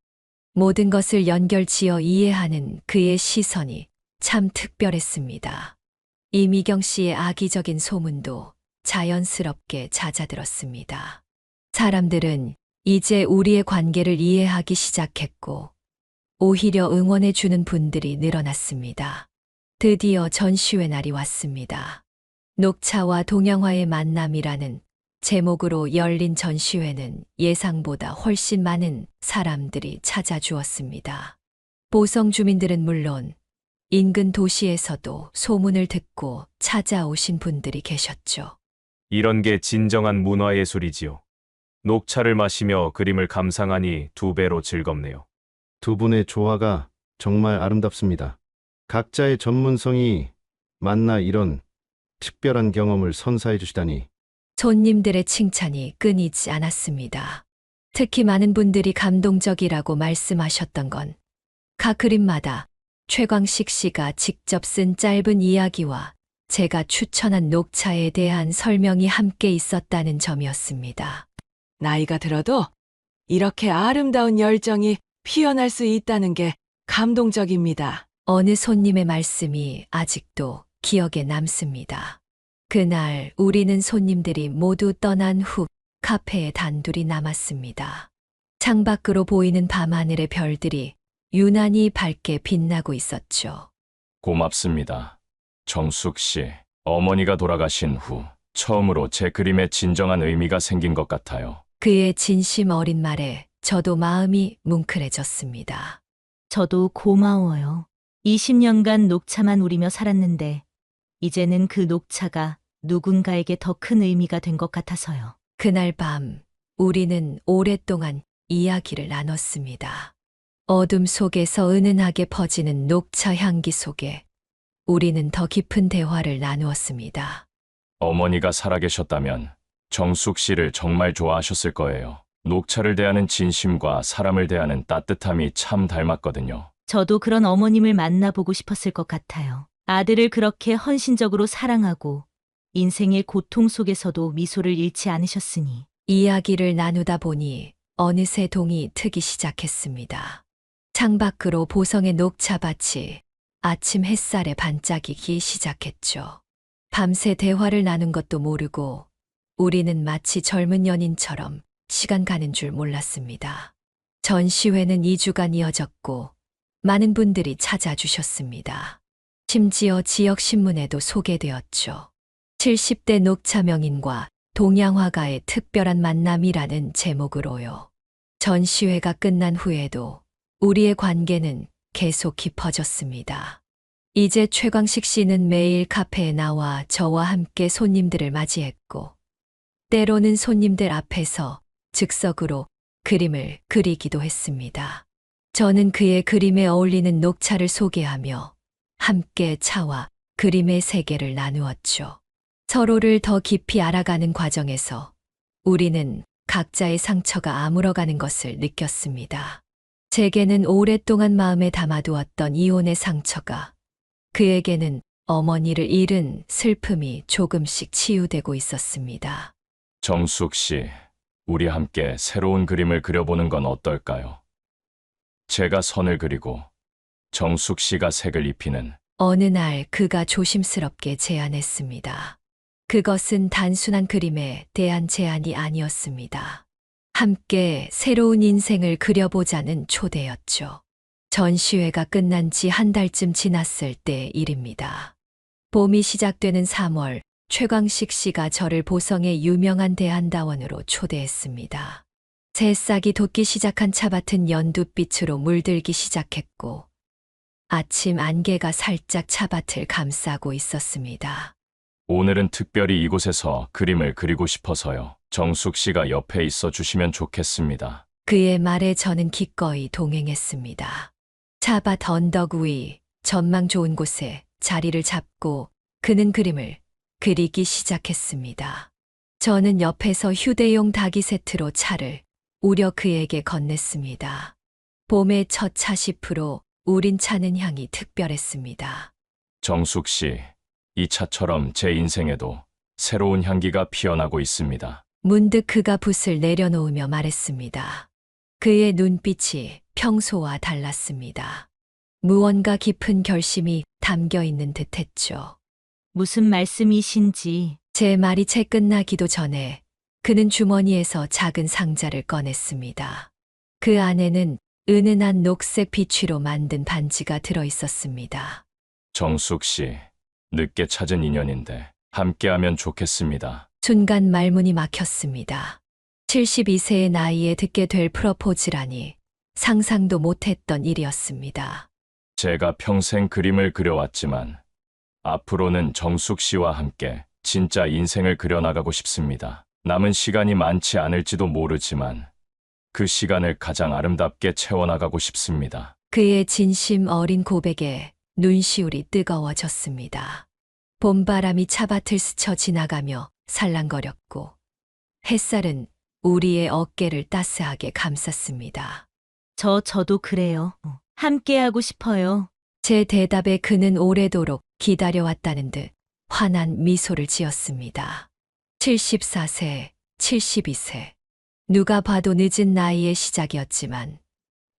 모든 것을 연결지어 이해하는 그의 시선이 참 특별했습니다. 이미경 씨의 악의적인 소문도 자연스럽게 잦아들었습니다. 사람들은 이제 우리의 관계를 이해하기 시작했고, 오히려 응원해주는 분들이 늘어났습니다. 드디어 전시회 날이 왔습니다. 녹차와 동양화의 만남이라는 제목으로 열린 전시회는 예상보다 훨씬 많은 사람들이 찾아주었습니다. 보성 주민들은 물론 인근 도시에서도 소문을 듣고 찾아오신 분들이 계셨죠. 이런 게 진정한 문화예술이지요. 녹차를 마시며 그림을 감상하니 2배로 즐겁네요. 두 분의 조화가 정말 아름답습니다. 각자의 전문성이 만나 이런 특별한 경험을 선사해 주시다니. 손님들의 칭찬이 끊이지 않았습니다. 특히 많은 분들이 감동적이라고 말씀하셨던 건 각 그림마다 최광식 씨가 직접 쓴 짧은 이야기와 제가 추천한 녹차에 대한 설명이 함께 있었다는 점이었습니다. 나이가 들어도 이렇게 아름다운 열정이 피어날 수 있다는 게 감동적입니다. 어느 손님의 말씀이 아직도 기억에 남습니다. 그날 우리는 손님들이 모두 떠난 후 카페에 단둘이 남았습니다. 창밖으로 보이는 밤하늘의 별들이 유난히 밝게 빛나고 있었죠. 고맙습니다. 정숙 씨, 어머니가 돌아가신 후 처음으로 제 그림에 진정한 의미가 생긴 것 같아요. 그의 진심 어린 말에 저도 마음이 뭉클해졌습니다. 저도 고마워요. 20년간 녹차만 우리며 살았는데 이제는 그 녹차가 누군가에게 더 큰 의미가 된 것 같아서요. 그날 밤 우리는 오랫동안 이야기를 나눴습니다. 어둠 속에서 은은하게 퍼지는 녹차 향기 속에 우리는 더 깊은 대화를 나누었습니다. 어머니가 살아계셨다면 정숙 씨를 정말 좋아하셨을 거예요. 녹차를 대하는 진심과 사람을 대하는 따뜻함이 참 닮았거든요. 저도 그런 어머님을 만나보고 싶었을 것 같아요. 아들을 그렇게 헌신적으로 사랑하고 인생의 고통 속에서도 미소를 잃지 않으셨으니. 이야기를 나누다 보니 어느새 동이 트기 시작했습니다. 창밖으로 보성의 녹차밭이 아침 햇살에 반짝이기 시작했죠. 밤새 대화를 나눈 것도 모르고 우리는 마치 젊은 연인처럼 시간 가는 줄 몰랐습니다. 전시회는 2주간 이어졌고 많은 분들이 찾아주셨습니다. 심지어 지역신문에도 소개되었죠. 70대 녹차 명인과 동양화가의 특별한 만남이라는 제목으로요. 전시회가 끝난 후에도 우리의 관계는 계속 깊어졌습니다. 이제 최광식 씨는 매일 카페에 나와 저와 함께 손님들을 맞이했고, 때로는 손님들 앞에서 즉석으로 그림을 그리기도 했습니다. 저는 그의 그림에 어울리는 녹차를 소개하며 함께 차와 그림의 세계를 나누었죠. 서로를 더 깊이 알아가는 과정에서 우리는 각자의 상처가 아물어가는 것을 느꼈습니다. 제게는 오랫동안 마음에 담아두었던 이혼의 상처가, 그에게는 어머니를 잃은 슬픔이 조금씩 치유되고 있었습니다. 정숙 씨, 우리 함께 새로운 그림을 그려보는 건 어떨까요? 제가 선을 그리고 정숙 씨가 색을 입히는. 어느 날 그가 조심스럽게 제안했습니다. 그것은 단순한 그림에 대한 제안이 아니었습니다. 함께 새로운 인생을 그려보자는 초대였죠. 전시회가 끝난 지 한 달쯤 지났을 때의 일입니다. 봄이 시작되는 3월, 최광식 씨가 저를 보성의 유명한 대한다원으로 초대했습니다. 새싹이 돋기 시작한 차밭은 연두빛으로 물들기 시작했고, 아침 안개가 살짝 차밭을 감싸고 있었습니다. 오늘은 특별히 이곳에서 그림을 그리고 싶어서요. 정숙 씨가 옆에 있어 주시면 좋겠습니다. 그의 말에 저는 기꺼이 동행했습니다. 차밭 언덕 위, 전망 좋은 곳에 자리를 잡고 그는 그림을 그리기 시작했습니다. 저는 옆에서 휴대용 닭이 세트로 차를 우려 그에게 건넸습니다. 봄의 첫 차시프로 우린 차는 향이 특별했습니다. 정숙 씨, 이 차처럼 제 인생에도 새로운 향기가 피어나고 있습니다. 문득 그가 붓을 내려놓으며 말했습니다. 그의 눈빛이 평소와 달랐습니다. 무언가 깊은 결심이 담겨 있는 듯했죠. 무슨 말씀이신지. 제 말이 채 끝나기도 전에 그는 주머니에서 작은 상자를 꺼냈습니다. 그 안에는 은은한 녹색 비취로 만든 반지가 들어 있었습니다. 정숙 씨, 늦게 찾은 인연인데 함께하면 좋겠습니다. 순간 말문이 막혔습니다. 72세의 나이에 듣게 될 프러포즈라니 상상도 못했던 일이었습니다. 제가 평생 그림을 그려왔지만 앞으로는 정숙 씨와 함께 진짜 인생을 그려나가고 싶습니다. 남은 시간이 많지 않을지도 모르지만 그 시간을 가장 아름답게 채워나가고 싶습니다. 그의 진심 어린 고백에 눈시울이 뜨거워졌습니다. 봄바람이 차밭을 스쳐 지나가며 살랑거렸고 햇살은 우리의 어깨를 따스하게 감쌌습니다. 저도 그래요. 함께하고 싶어요. 제 대답에 그는 오래도록 기다려왔다는 듯 환한 미소를 지었습니다. 74세, 72세. 누가 봐도 늦은 나이의 시작이었지만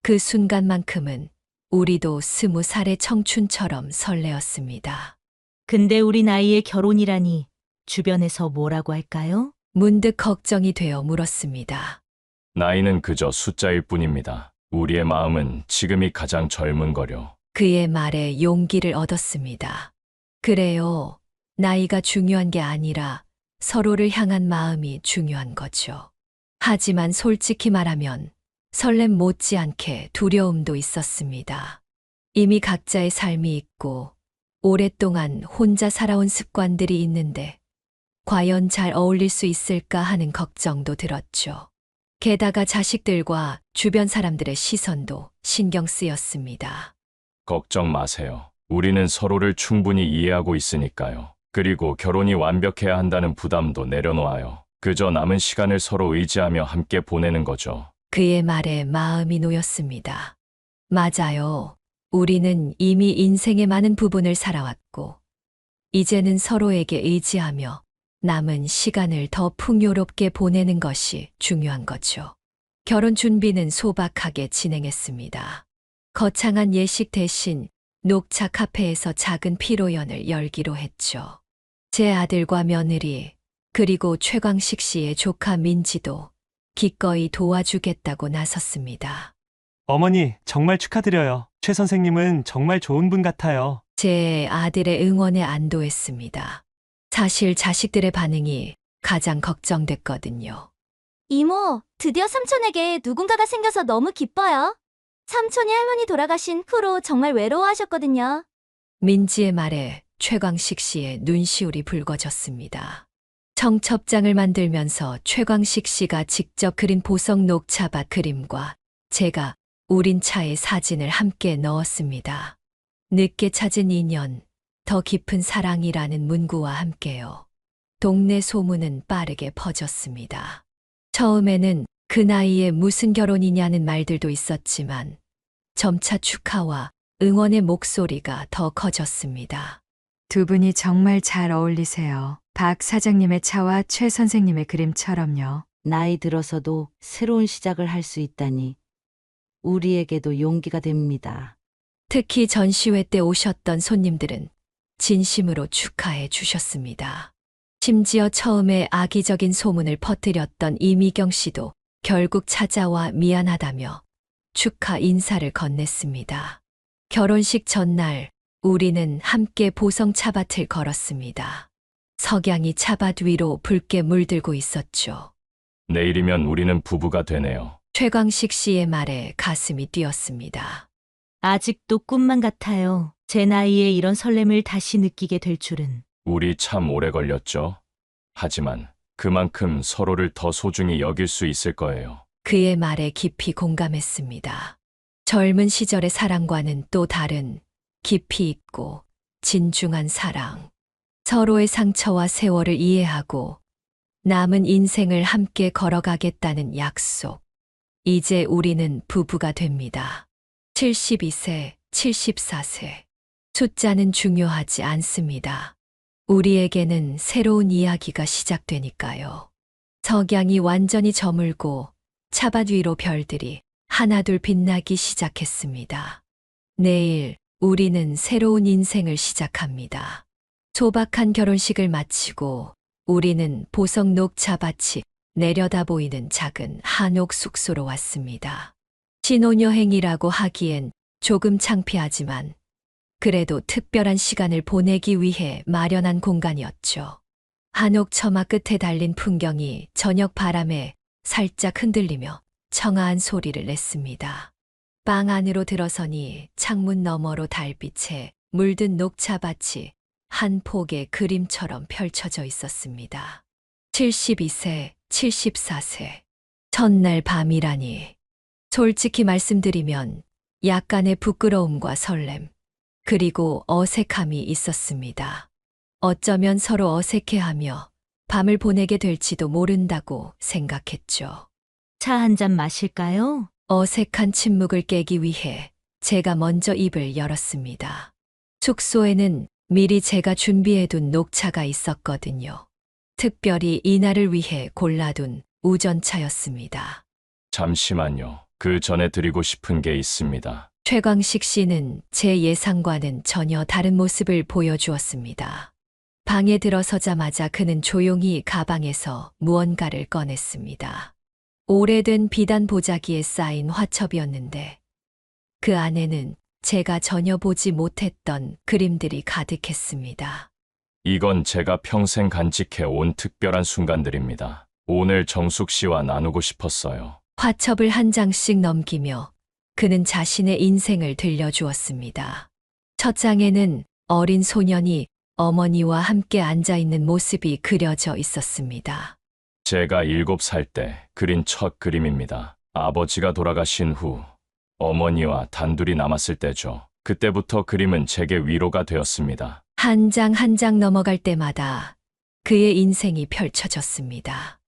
그 순간만큼은 우리도 20살의 청춘처럼 설레었습니다. 근데 우리 나이에 결혼이라니 주변에서 뭐라고 할까요? 문득 걱정이 되어 물었습니다. 나이는 그저 숫자일 뿐입니다. 우리의 마음은 지금이 가장 젊은 거려. 그의 말에 용기를 얻었습니다. 그래요. 나이가 중요한 게 아니라 서로를 향한 마음이 중요한 거죠. 하지만 솔직히 말하면 설렘 못지않게 두려움도 있었습니다. 이미 각자의 삶이 있고 오랫동안 혼자 살아온 습관들이 있는데 과연 잘 어울릴 수 있을까 하는 걱정도 들었죠. 게다가 자식들과 주변 사람들의 시선도 신경 쓰였습니다. 걱정 마세요. 우리는 서로를 충분히 이해하고 있으니까요. 그리고 결혼이 완벽해야 한다는 부담도 내려놓아요. 그저 남은 시간을 서로 의지하며 함께 보내는 거죠. 그의 말에 마음이 놓였습니다. 맞아요. 우리는 이미 인생의 많은 부분을 살아왔고, 이제는 서로에게 의지하며 남은 시간을 더 풍요롭게 보내는 것이 중요한 거죠. 결혼 준비는 소박하게 진행했습니다. 거창한 예식 대신 녹차 카페에서 작은 피로연을 열기로 했죠. 제 아들과 며느리, 그리고 최광식 씨의 조카 민지도 기꺼이 도와주겠다고 나섰습니다. 어머니, 정말 축하드려요. 최 선생님은 정말 좋은 분 같아요. 제 아들의 응원에 안도했습니다. 사실 자식들의 반응이 가장 걱정됐거든요. 이모, 드디어 삼촌에게 누군가가 생겨서 너무 기뻐요. 삼촌이 할머니 돌아가신 후로 정말 외로워하셨거든요. 민지의 말에 최광식 씨의 눈시울이 붉어졌습니다. 청첩장을 만들면서 최광식 씨가 직접 그린 보석 녹차밭 그림과 제가 우린 차의 사진을 함께 넣었습니다. 늦게 찾은 인연, 더 깊은 사랑이라는 문구와 함께요. 동네 소문은 빠르게 퍼졌습니다. 처음에는 그 나이에 무슨 결혼이냐는 말들도 있었지만 점차 축하와 응원의 목소리가 더 커졌습니다. 두 분이 정말 잘 어울리세요. 박 사장님의 차와 최 선생님의 그림처럼요. 나이 들어서도 새로운 시작을 할 수 있다니 우리에게도 용기가 됩니다. 특히 전시회 때 오셨던 손님들은 진심으로 축하해 주셨습니다. 심지어 처음에 악의적인 소문을 퍼뜨렸던 이미경 씨도 결국 찾아와 미안하다며 축하 인사를 건넸습니다. 결혼식 전날 우리는 함께 보성 차밭을 걸었습니다. 석양이 차밭 위로 붉게 물들고 있었죠. 내일이면 우리는 부부가 되네요. 최광식 씨의 말에 가슴이 뛰었습니다. 아직도 꿈만 같아요. 제 나이에 이런 설렘을 다시 느끼게 될 줄은. 우리 참 오래 걸렸죠? 하지만 그만큼 서로를 더 소중히 여길 수 있을 거예요. 그의 말에 깊이 공감했습니다. 젊은 시절의 사랑과는 또 다른 깊이 있고 진중한 사랑. 서로의 상처와 세월을 이해하고 남은 인생을 함께 걸어가겠다는 약속. 이제 우리는 부부가 됩니다. 72세, 74세. 숫자는 중요하지 않습니다. 우리에게는 새로운 이야기가 시작되니까요. 석양이 완전히 저물고 차밭 위로 별들이 하나둘 빛나기 시작했습니다. 내일 우리는 새로운 인생을 시작합니다. 소박한 결혼식을 마치고 우리는 보석 녹차밭이 내려다 보이는 작은 한옥 숙소로 왔습니다. 신혼여행이라고 하기엔 조금 창피하지만 그래도 특별한 시간을 보내기 위해 마련한 공간이었죠. 한옥 처마 끝에 달린 풍경이 저녁 바람에 살짝 흔들리며 청아한 소리를 냈습니다. 방 안으로 들어서니 창문 너머로 달빛에 물든 녹차밭이 한 폭의 그림처럼 펼쳐져 있었습니다. 72세, 74세. 첫날 밤이라니. 솔직히 말씀드리면 약간의 부끄러움과 설렘, 그리고 어색함이 있었습니다. 어쩌면 서로 어색해하며 밤을 보내게 될지도 모른다고 생각했죠. 차 한 잔 마실까요? 어색한 침묵을 깨기 위해 제가 먼저 입을 열었습니다. 숙소에는 미리 제가 준비해둔 녹차가 있었거든요. 특별히 이날을 위해 골라둔 우전차였습니다. 잠시만요. 그 전에 드리고 싶은 게 있습니다. 최광식 씨는 제 예상과는 전혀 다른 모습을 보여주었습니다. 방에 들어서자마자 그는 조용히 가방에서 무언가를 꺼냈습니다. 오래된 비단 보자기에 쌓인 화첩이었는데 그 안에는 제가 전혀 보지 못했던 그림들이 가득했습니다. 이건 제가 평생 간직해 온 특별한 순간들입니다. 오늘 정숙 씨와 나누고 싶었어요. 화첩을 한 장씩 넘기며 그는 자신의 인생을 들려주었습니다. 첫 장에는 어린 소년이 어머니와 함께 앉아있는 모습이 그려져 있었습니다. 제가 7살 때 그린 첫 그림입니다. 아버지가 돌아가신 후 어머니와 단둘이 남았을 때죠. 그때부터 그림은 제게 위로가 되었습니다. 한 장 한 장 넘어갈 때마다 그의 인생이 펼쳐졌습니다.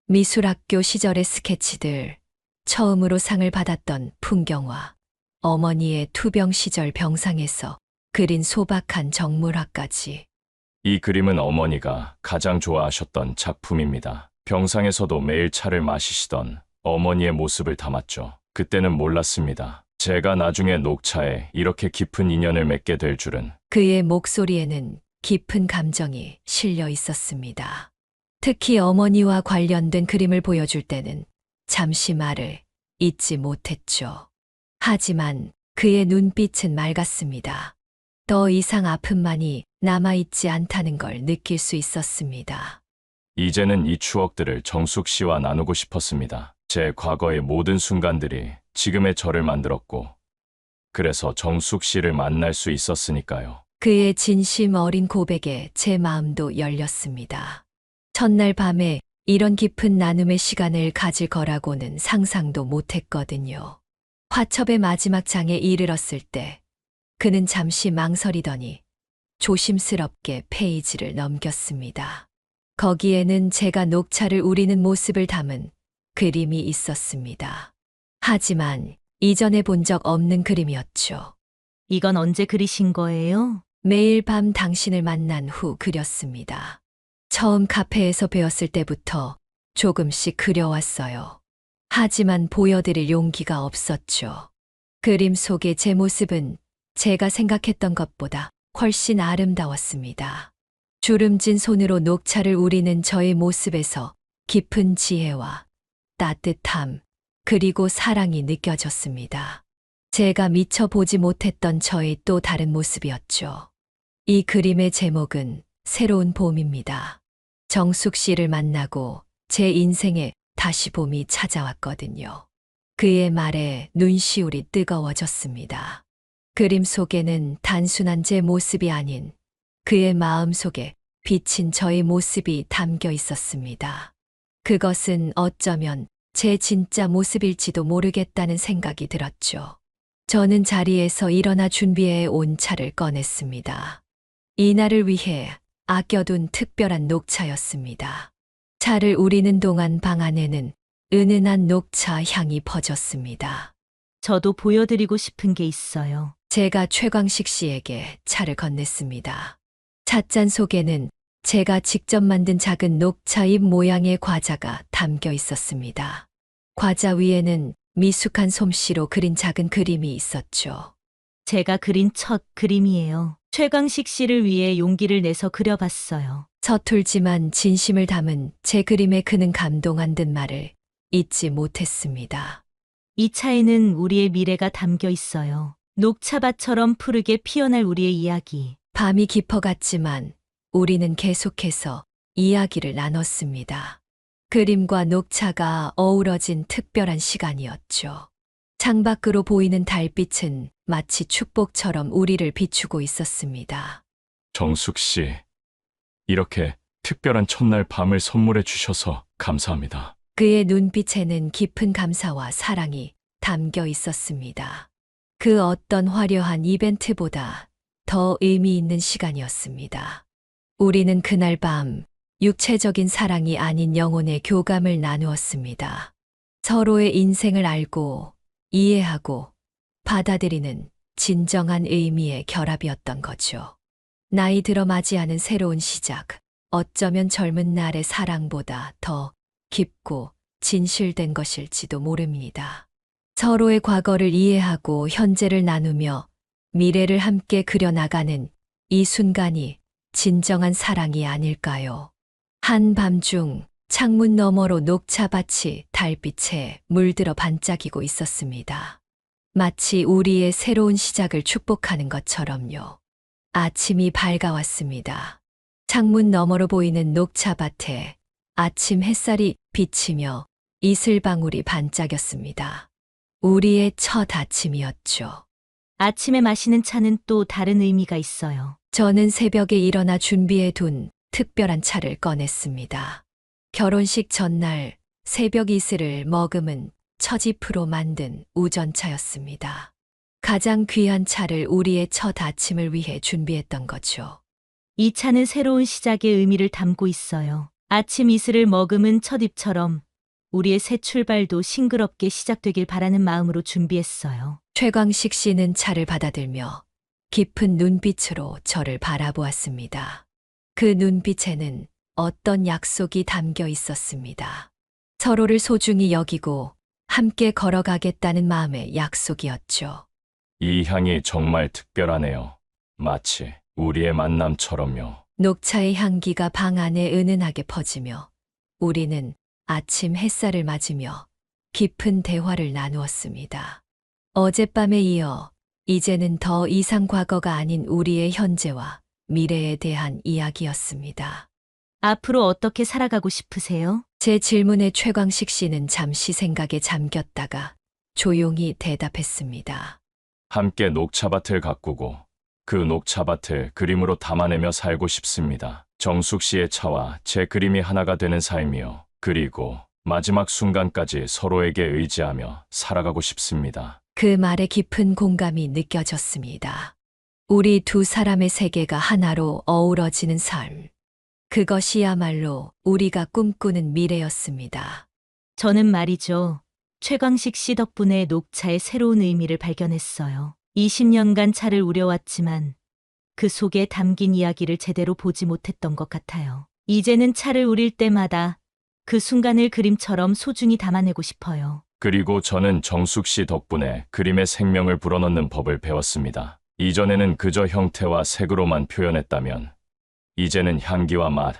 미술학교 시절의 스케치들, 처음으로 상을 받았던 풍경화, 어머니의 투병 시절 병상에서 그린 소박한 정물화까지. 이 그림은 어머니가 가장 좋아하셨던 작품입니다. 병상에서도 매일 차를 마시시던 어머니의 모습을 담았죠. 그때는 몰랐습니다. 제가 나중에 녹차에 이렇게 깊은 인연을 맺게 될 줄은. 그의 목소리에는 깊은 감정이 실려 있었습니다. 특히 어머니와 관련된 그림을 보여줄 때는 잠시 말을 잇지 못했죠. 하지만 그의 눈빛은 맑았습니다. 더 이상 아픔만이 남아있지 않다는 걸 느낄 수 있었습니다. 이제는 이 추억들을 정숙 씨와 나누고 싶었습니다. 제 과거의 모든 순간들이 지금의 저를 만들었고, 그래서 정숙 씨를 만날 수 있었으니까요. 그의 진심 어린 고백에 제 마음도 열렸습니다. 첫날 밤에 이런 깊은 나눔의 시간을 가질 거라고는 상상도 못했거든요. 화첩의 마지막 장에 이르렀을 때 그는 잠시 망설이더니 조심스럽게 페이지를 넘겼습니다. 거기에는 제가 녹차를 우리는 모습을 담은 그림이 있었습니다. 하지만 이전에 본 적 없는 그림이었죠. 이건 언제 그리신 거예요? 매일 밤 당신을 만난 후 그렸습니다. 처음 카페에서 배웠을 때부터 조금씩 그려왔어요. 하지만 보여드릴 용기가 없었죠. 그림 속의 제 모습은 제가 생각했던 것보다 훨씬 아름다웠습니다. 주름진 손으로 녹차를 우리는 저의 모습에서 깊은 지혜와 따뜻함, 그리고 사랑이 느껴졌습니다. 제가 미처 보지 못했던 저의 또 다른 모습이었죠. 이 그림의 제목은 새로운 봄입니다. 정숙 씨를 만나고 제 인생에 다시 봄이 찾아왔거든요. 그의 말에 눈시울이 뜨거워졌습니다. 그림 속에는 단순한 제 모습이 아닌 그의 마음 속에 비친 저의 모습이 담겨 있었습니다. 그것은 어쩌면 제 진짜 모습일지도 모르겠다는 생각이 들었죠. 저는 자리에서 일어나 준비해 온 차를 꺼냈습니다. 이날을 위해 아껴둔 특별한 녹차였습니다. 차를 우리는 동안 방 안에는 은은한 녹차 향이 퍼졌습니다. 저도 보여드리고 싶은 게 있어요. 제가 최광식 씨에게 차를 건넸습니다. 찻잔 속에는 제가 직접 만든 작은 녹차잎 모양의 과자가 담겨 있었습니다. 과자 위에는 미숙한 솜씨로 그린 작은 그림이 있었죠. 제가 그린 첫 그림이에요. 최광식 씨를 위해 용기를 내서 그려봤어요. 서툴지만 진심을 담은 제 그림에 그는 감동한 듯 말을 잊지 못했습니다. 이 차에는 우리의 미래가 담겨 있어요. 녹차밭처럼 푸르게 피어날 우리의 이야기. 밤이 깊어갔지만 우리는 계속해서 이야기를 나눴습니다. 그림과 녹차가 어우러진 특별한 시간이었죠. 창밖으로 보이는 달빛은 마치 축복처럼 우리를 비추고 있었습니다. 정숙 씨, 이렇게 특별한 첫날 밤을 선물해 주셔서 감사합니다. 그의 눈빛에는 깊은 감사와 사랑이 담겨 있었습니다. 그 어떤 화려한 이벤트보다 더 의미 있는 시간이었습니다. 우리는 그날 밤 육체적인 사랑이 아닌 영혼의 교감을 나누었습니다. 서로의 인생을 알고 이해하고 받아들이는 진정한 의미의 결합이었던 거죠. 나이 들어 맞이하는 새로운 시작, 어쩌면 젊은 날의 사랑보다 더 깊고 진실된 것일지도 모릅니다. 서로의 과거를 이해하고 현재를 나누며 미래를 함께 그려나가는 이 순간이 진정한 사랑이 아닐까요? 한밤중 창문 너머로 녹차밭이 달빛에 물들어 반짝이고 있었습니다. 마치 우리의 새로운 시작을 축복하는 것처럼요. 아침이 밝아왔습니다. 창문 너머로 보이는 녹차밭에 아침 햇살이 비치며 이슬방울이 반짝였습니다. 우리의 첫 아침이었죠. 아침에 마시는 차는 또 다른 의미가 있어요. 저는 새벽에 일어나 준비해둔 특별한 차를 꺼냈습니다. 결혼식 전날 새벽 이슬을 머금은 처지프로 만든 우전차였습니다. 가장 귀한 차를 우리의 첫 아침을 위해 준비했던 거죠. 이 차는 새로운 시작의 의미를 담고 있어요. 아침 이슬을 머금은 첫 잎처럼 우리의 새 출발도 싱그럽게 시작되길 바라는 마음으로 준비했어요. 최광식 씨는 차를 받아들며 깊은 눈빛으로 저를 바라보았습니다. 그 눈빛에는 어떤 약속이 담겨 있었습니다. 서로를 소중히 여기고 함께 걸어가겠다는 마음의 약속이었죠. 이 향이 정말 특별하네요. 마치 우리의 만남처럼요. 녹차의 향기가 방 안에 은은하게 퍼지며 우리는 아침 햇살을 맞으며 깊은 대화를 나누었습니다. 어젯밤에 이어 이제는 더 이상 과거가 아닌 우리의 현재와 미래에 대한 이야기였습니다. 앞으로 어떻게 살아가고 싶으세요? 제 질문에 최광식 씨는 잠시 생각에 잠겼다가 조용히 대답했습니다. 함께 녹차밭을 가꾸고 그 녹차밭을 그림으로 담아내며 살고 싶습니다. 정숙 씨의 차와 제 그림이 하나가 되는 삶이요. 그리고 마지막 순간까지 서로에게 의지하며 살아가고 싶습니다. 그 말에 깊은 공감이 느껴졌습니다. 우리 두 사람의 세계가 하나로 어우러지는 삶. 그것이야말로 우리가 꿈꾸는 미래였습니다. 저는 말이죠. 최광식 씨 덕분에 녹차의 새로운 의미를 발견했어요. 20년간 차를 우려왔지만 그 속에 담긴 이야기를 제대로 보지 못했던 것 같아요. 이제는 차를 우릴 때마다 그 순간을 그림처럼 소중히 담아내고 싶어요. 그리고 저는 정숙 씨 덕분에 그림의 생명을 불어넣는 법을 배웠습니다. 이전에는 그저 형태와 색으로만 표현했다면 이제는 향기와 맛,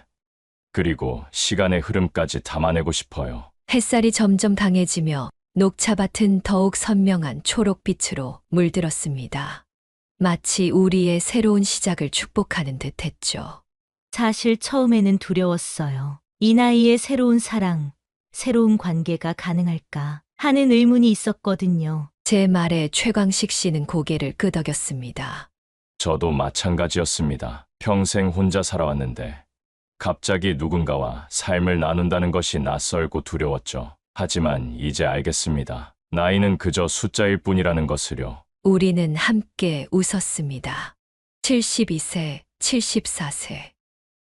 그리고 시간의 흐름까지 담아내고 싶어요. 햇살이 점점 강해지며 녹차밭은 더욱 선명한 초록빛으로 물들었습니다. 마치 우리의 새로운 시작을 축복하는 듯했죠. 사실 처음에는 두려웠어요. 이 나이에 새로운 사랑, 새로운 관계가 가능할까 하는 의문이 있었거든요. 제 말에 최광식 씨는 고개를 끄덕였습니다. 저도 마찬가지였습니다. 평생 혼자 살아왔는데 갑자기 누군가와 삶을 나눈다는 것이 낯설고 두려웠죠. 하지만 이제 알겠습니다. 나이는 그저 숫자일 뿐이라는 것을요. 우리는 함께 웃었습니다. 72세, 74세.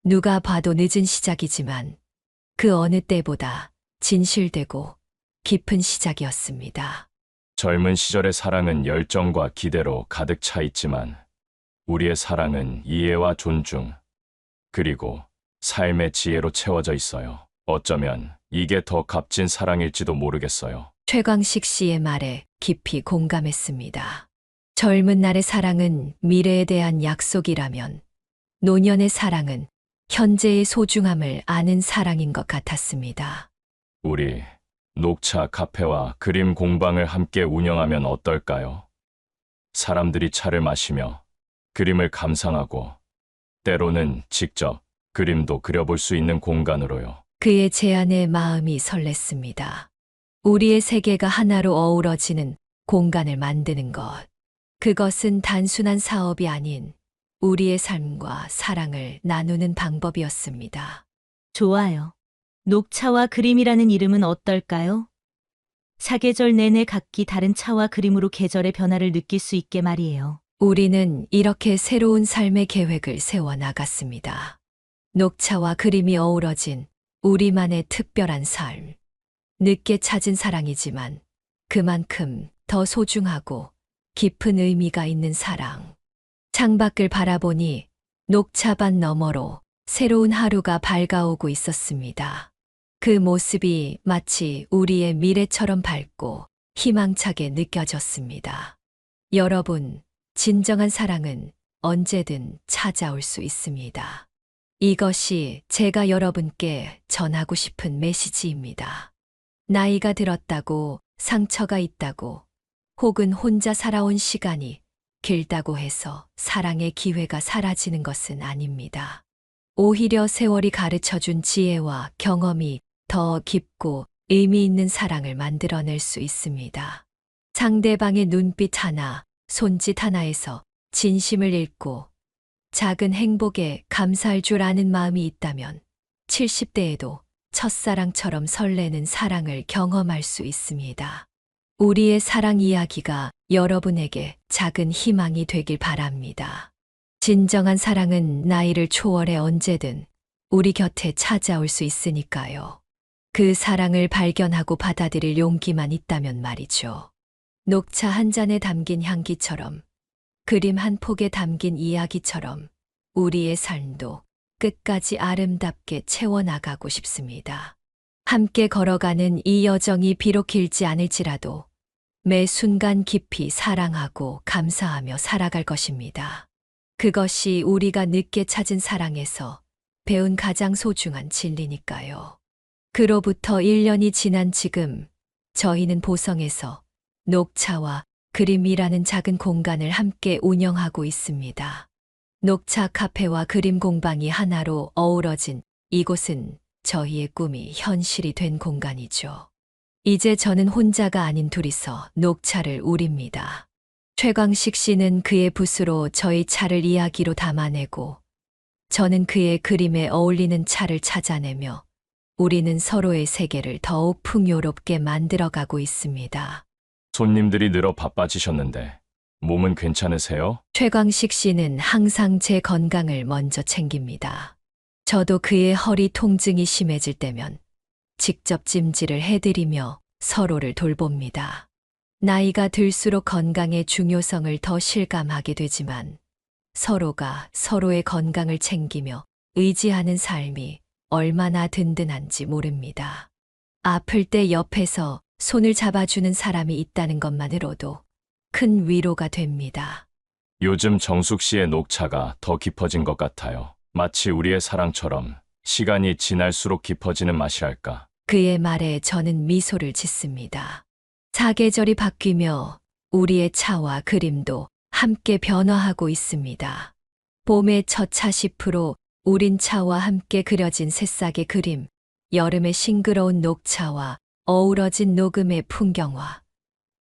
누가 봐도 늦은 시작이지만 그 어느 때보다 진실되고 깊은 시작이었습니다. 젊은 시절의 사랑은 열정과 기대로 가득 차 있지만 우리의 사랑은 이해와 존중, 그리고 삶의 지혜로 채워져 있어요. 어쩌면 이게 더 값진 사랑일지도 모르겠어요. 최광식 씨의 말에 깊이 공감했습니다. 젊은 날의 사랑은 미래에 대한 약속이라면 노년의 사랑은 현재의 소중함을 아는 사랑인 것 같았습니다. 우리 녹차 카페와 그림 공방을 함께 운영하면 어떨까요? 사람들이 차를 마시며 그림을 감상하고 때로는 직접 그림도 그려볼 수 있는 공간으로요. 그의 제안에 마음이 설렜습니다. 우리의 세계가 하나로 어우러지는 공간을 만드는 것. 그것은 단순한 사업이 아닌 우리의 삶과 사랑을 나누는 방법이었습니다. 좋아요. 녹차와 그림이라는 이름은 어떨까요? 사계절 내내 각기 다른 차와 그림으로 계절의 변화를 느낄 수 있게 말이에요. 우리는 이렇게 새로운 삶의 계획을 세워 나갔습니다. 녹차와 그림이 어우러진 우리만의 특별한 삶. 늦게 찾은 사랑이지만 그만큼 더 소중하고 깊은 의미가 있는 사랑. 창밖을 바라보니 녹차밭 너머로 새로운 하루가 밝아오고 있었습니다. 그 모습이 마치 우리의 미래처럼 밝고 희망차게 느껴졌습니다. 여러분, 진정한 사랑은 언제든 찾아올 수 있습니다. 이것이 제가 여러분께 전하고 싶은 메시지입니다. 나이가 들었다고, 상처가 있다고, 혹은 혼자 살아온 시간이 길다고 해서 사랑의 기회가 사라지는 것은 아닙니다. 오히려 세월이 가르쳐준 지혜와 경험이 더 깊고 의미 있는 사랑을 만들어낼 수 있습니다. 상대방의 눈빛 하나, 손짓 하나에서 진심을 읽고 작은 행복에 감사할 줄 아는 마음이 있다면 70대에도 첫사랑처럼 설레는 사랑을 경험할 수 있습니다. 우리의 사랑 이야기가 여러분에게 작은 희망이 되길 바랍니다. 진정한 사랑은 나이를 초월해 언제든 우리 곁에 찾아올 수 있으니까요. 그 사랑을 발견하고 받아들일 용기만 있다면 말이죠. 녹차 한 잔에 담긴 향기처럼, 그림 한 폭에 담긴 이야기처럼 우리의 삶도 끝까지 아름답게 채워나가고 싶습니다. 함께 걸어가는 이 여정이 비록 길지 않을지라도 매 순간 깊이 사랑하고 감사하며 살아갈 것입니다. 그것이 우리가 늦게 찾은 사랑에서 배운 가장 소중한 진리니까요. 그로부터 1년이 지난 지금 저희는 보성에서 녹차와 그림이라는 작은 공간을 함께 운영하고 있습니다. 녹차 카페와 그림 공방이 하나로 어우러진 이곳은 저희의 꿈이 현실이 된 공간이죠. 이제 저는 혼자가 아닌 둘이서 녹차를 우립니다. 최광식 씨는 그의 붓으로 저희 차를 이야기로 담아내고 저는 그의 그림에 어울리는 차를 찾아내며 우리는 서로의 세계를 더욱 풍요롭게 만들어가고 있습니다. 손님들이 늘어 바빠지셨는데 몸은 괜찮으세요? 최광식 씨는 항상 제 건강을 먼저 챙깁니다. 저도 그의 허리 통증이 심해질 때면 직접 찜질을 해드리며 서로를 돌봅니다. 나이가 들수록 건강의 중요성을 더 실감하게 되지만 서로가 서로의 건강을 챙기며 의지하는 삶이 얼마나 든든한지 모릅니다. 아플 때 옆에서 손을 잡아주는 사람이 있다는 것만으로도 큰 위로가 됩니다. 요즘 정숙 씨의 녹차가 더 깊어진 것 같아요. 마치 우리의 사랑처럼 시간이 지날수록 깊어지는 맛이랄까. 그의 말에 저는 미소를 짓습니다. 사계절이 바뀌며 우리의 차와 그림도 함께 변화하고 있습니다. 봄의 첫 차시프로 우린 차와 함께 그려진 새싹의 그림, 여름의 싱그러운 녹차와 어우러진 녹음의 풍경화,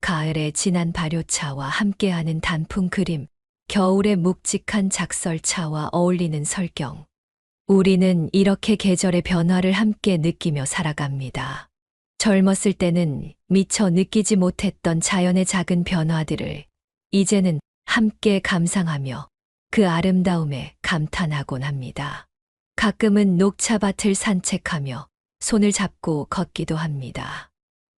가을의 진한 발효차와 함께하는 단풍 그림, 겨울의 묵직한 작설차와 어울리는 설경. 우리는 이렇게 계절의 변화를 함께 느끼며 살아갑니다. 젊었을 때는 미처 느끼지 못했던 자연의 작은 변화들을 이제는 함께 감상하며 그 아름다움에 감탄하곤 합니다. 가끔은 녹차밭을 산책하며 손을 잡고 걷기도 합니다.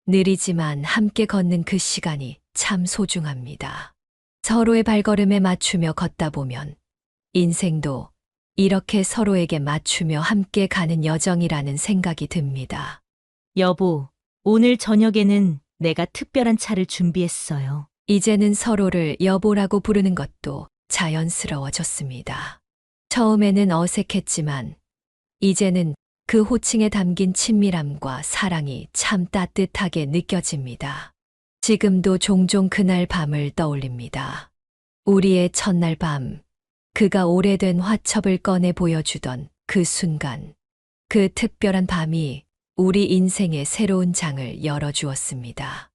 느리지만 함께 걷는 그 시간이 참 소중합니다. 서로의 발걸음에 맞추며 걷다 보면 인생도 이렇게 서로에게 맞추며 함께 가는 여정이라는 생각이 듭니다. 여보, 오늘 저녁에는 내가 특별한 차를 준비했어요. 이제는 서로를 여보라고 부르는 것도 자연스러워졌습니다. 처음에는 어색했지만 이제는 그 호칭에 담긴 친밀함과 사랑이 참 따뜻하게 느껴집니다. 지금도 종종 그날 밤을 떠올립니다. 우리의 첫날 밤, 그가 오래된 화첩을 꺼내 보여주던 그 순간, 그 특별한 밤이 우리 인생의 새로운 장을 열어주었습니다.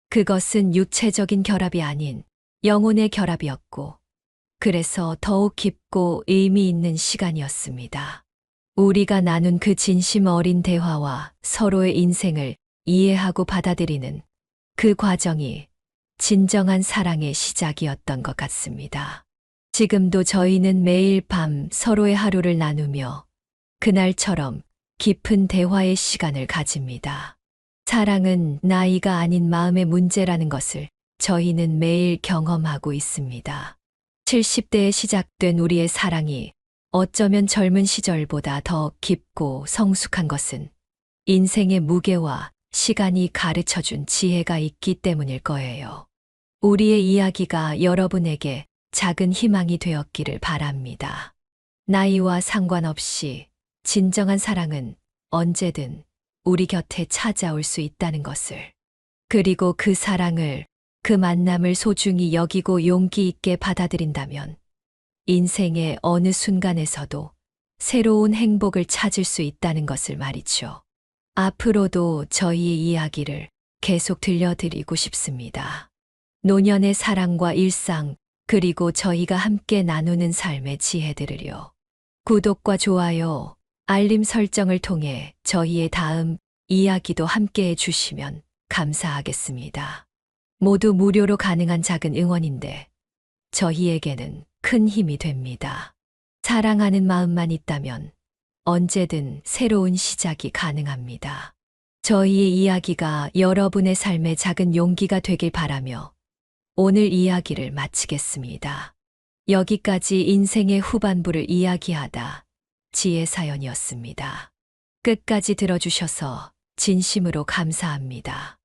그것은 육체적인 결합이 아닌 영혼의 결합이었고, 그래서 더욱 깊고 의미 있는 시간이었습니다. 우리가 나눈 그 진심 어린 대화와 서로의 인생을 이해하고 받아들이는 그 과정이 진정한 사랑의 시작이었던 것 같습니다. 지금도 저희는 매일 밤 서로의 하루를 나누며 그날처럼 깊은 대화의 시간을 가집니다. 사랑은 나이가 아닌 마음의 문제라는 것을 저희는 매일 경험하고 있습니다. 70대에 시작된 우리의 사랑이 어쩌면 젊은 시절보다 더 깊고 성숙한 것은 인생의 무게와 시간이 가르쳐준 지혜가 있기 때문일 거예요. 우리의 이야기가 여러분에게 작은 희망이 되었기를 바랍니다. 나이와 상관없이 진정한 사랑은 언제든 우리 곁에 찾아올 수 있다는 것을, 그리고 그 사랑을, 그 만남을 소중히 여기고 용기 있게 받아들인다면 인생의 어느 순간에서도 새로운 행복을 찾을 수 있다는 것을 말이죠. 앞으로도 저희의 이야기를 계속 들려드리고 싶습니다. 노년의 사랑과 일상, 그리고 저희가 함께 나누는 삶의 지혜들을요. 구독과 좋아요, 알림 설정을 통해 저희의 다음 이야기도 함께 해주시면 감사하겠습니다. 모두 무료로 가능한 작은 응원인데 저희에게는 큰 힘이 됩니다. 사랑하는 마음만 있다면 언제든 새로운 시작이 가능합니다. 저희의 이야기가 여러분의 삶의 작은 용기가 되길 바라며 오늘 이야기를 마치겠습니다. 여기까지 인생의 후반부를 이야기하다 지혜 사연이었습니다. 끝까지 들어주셔서 진심으로 감사합니다.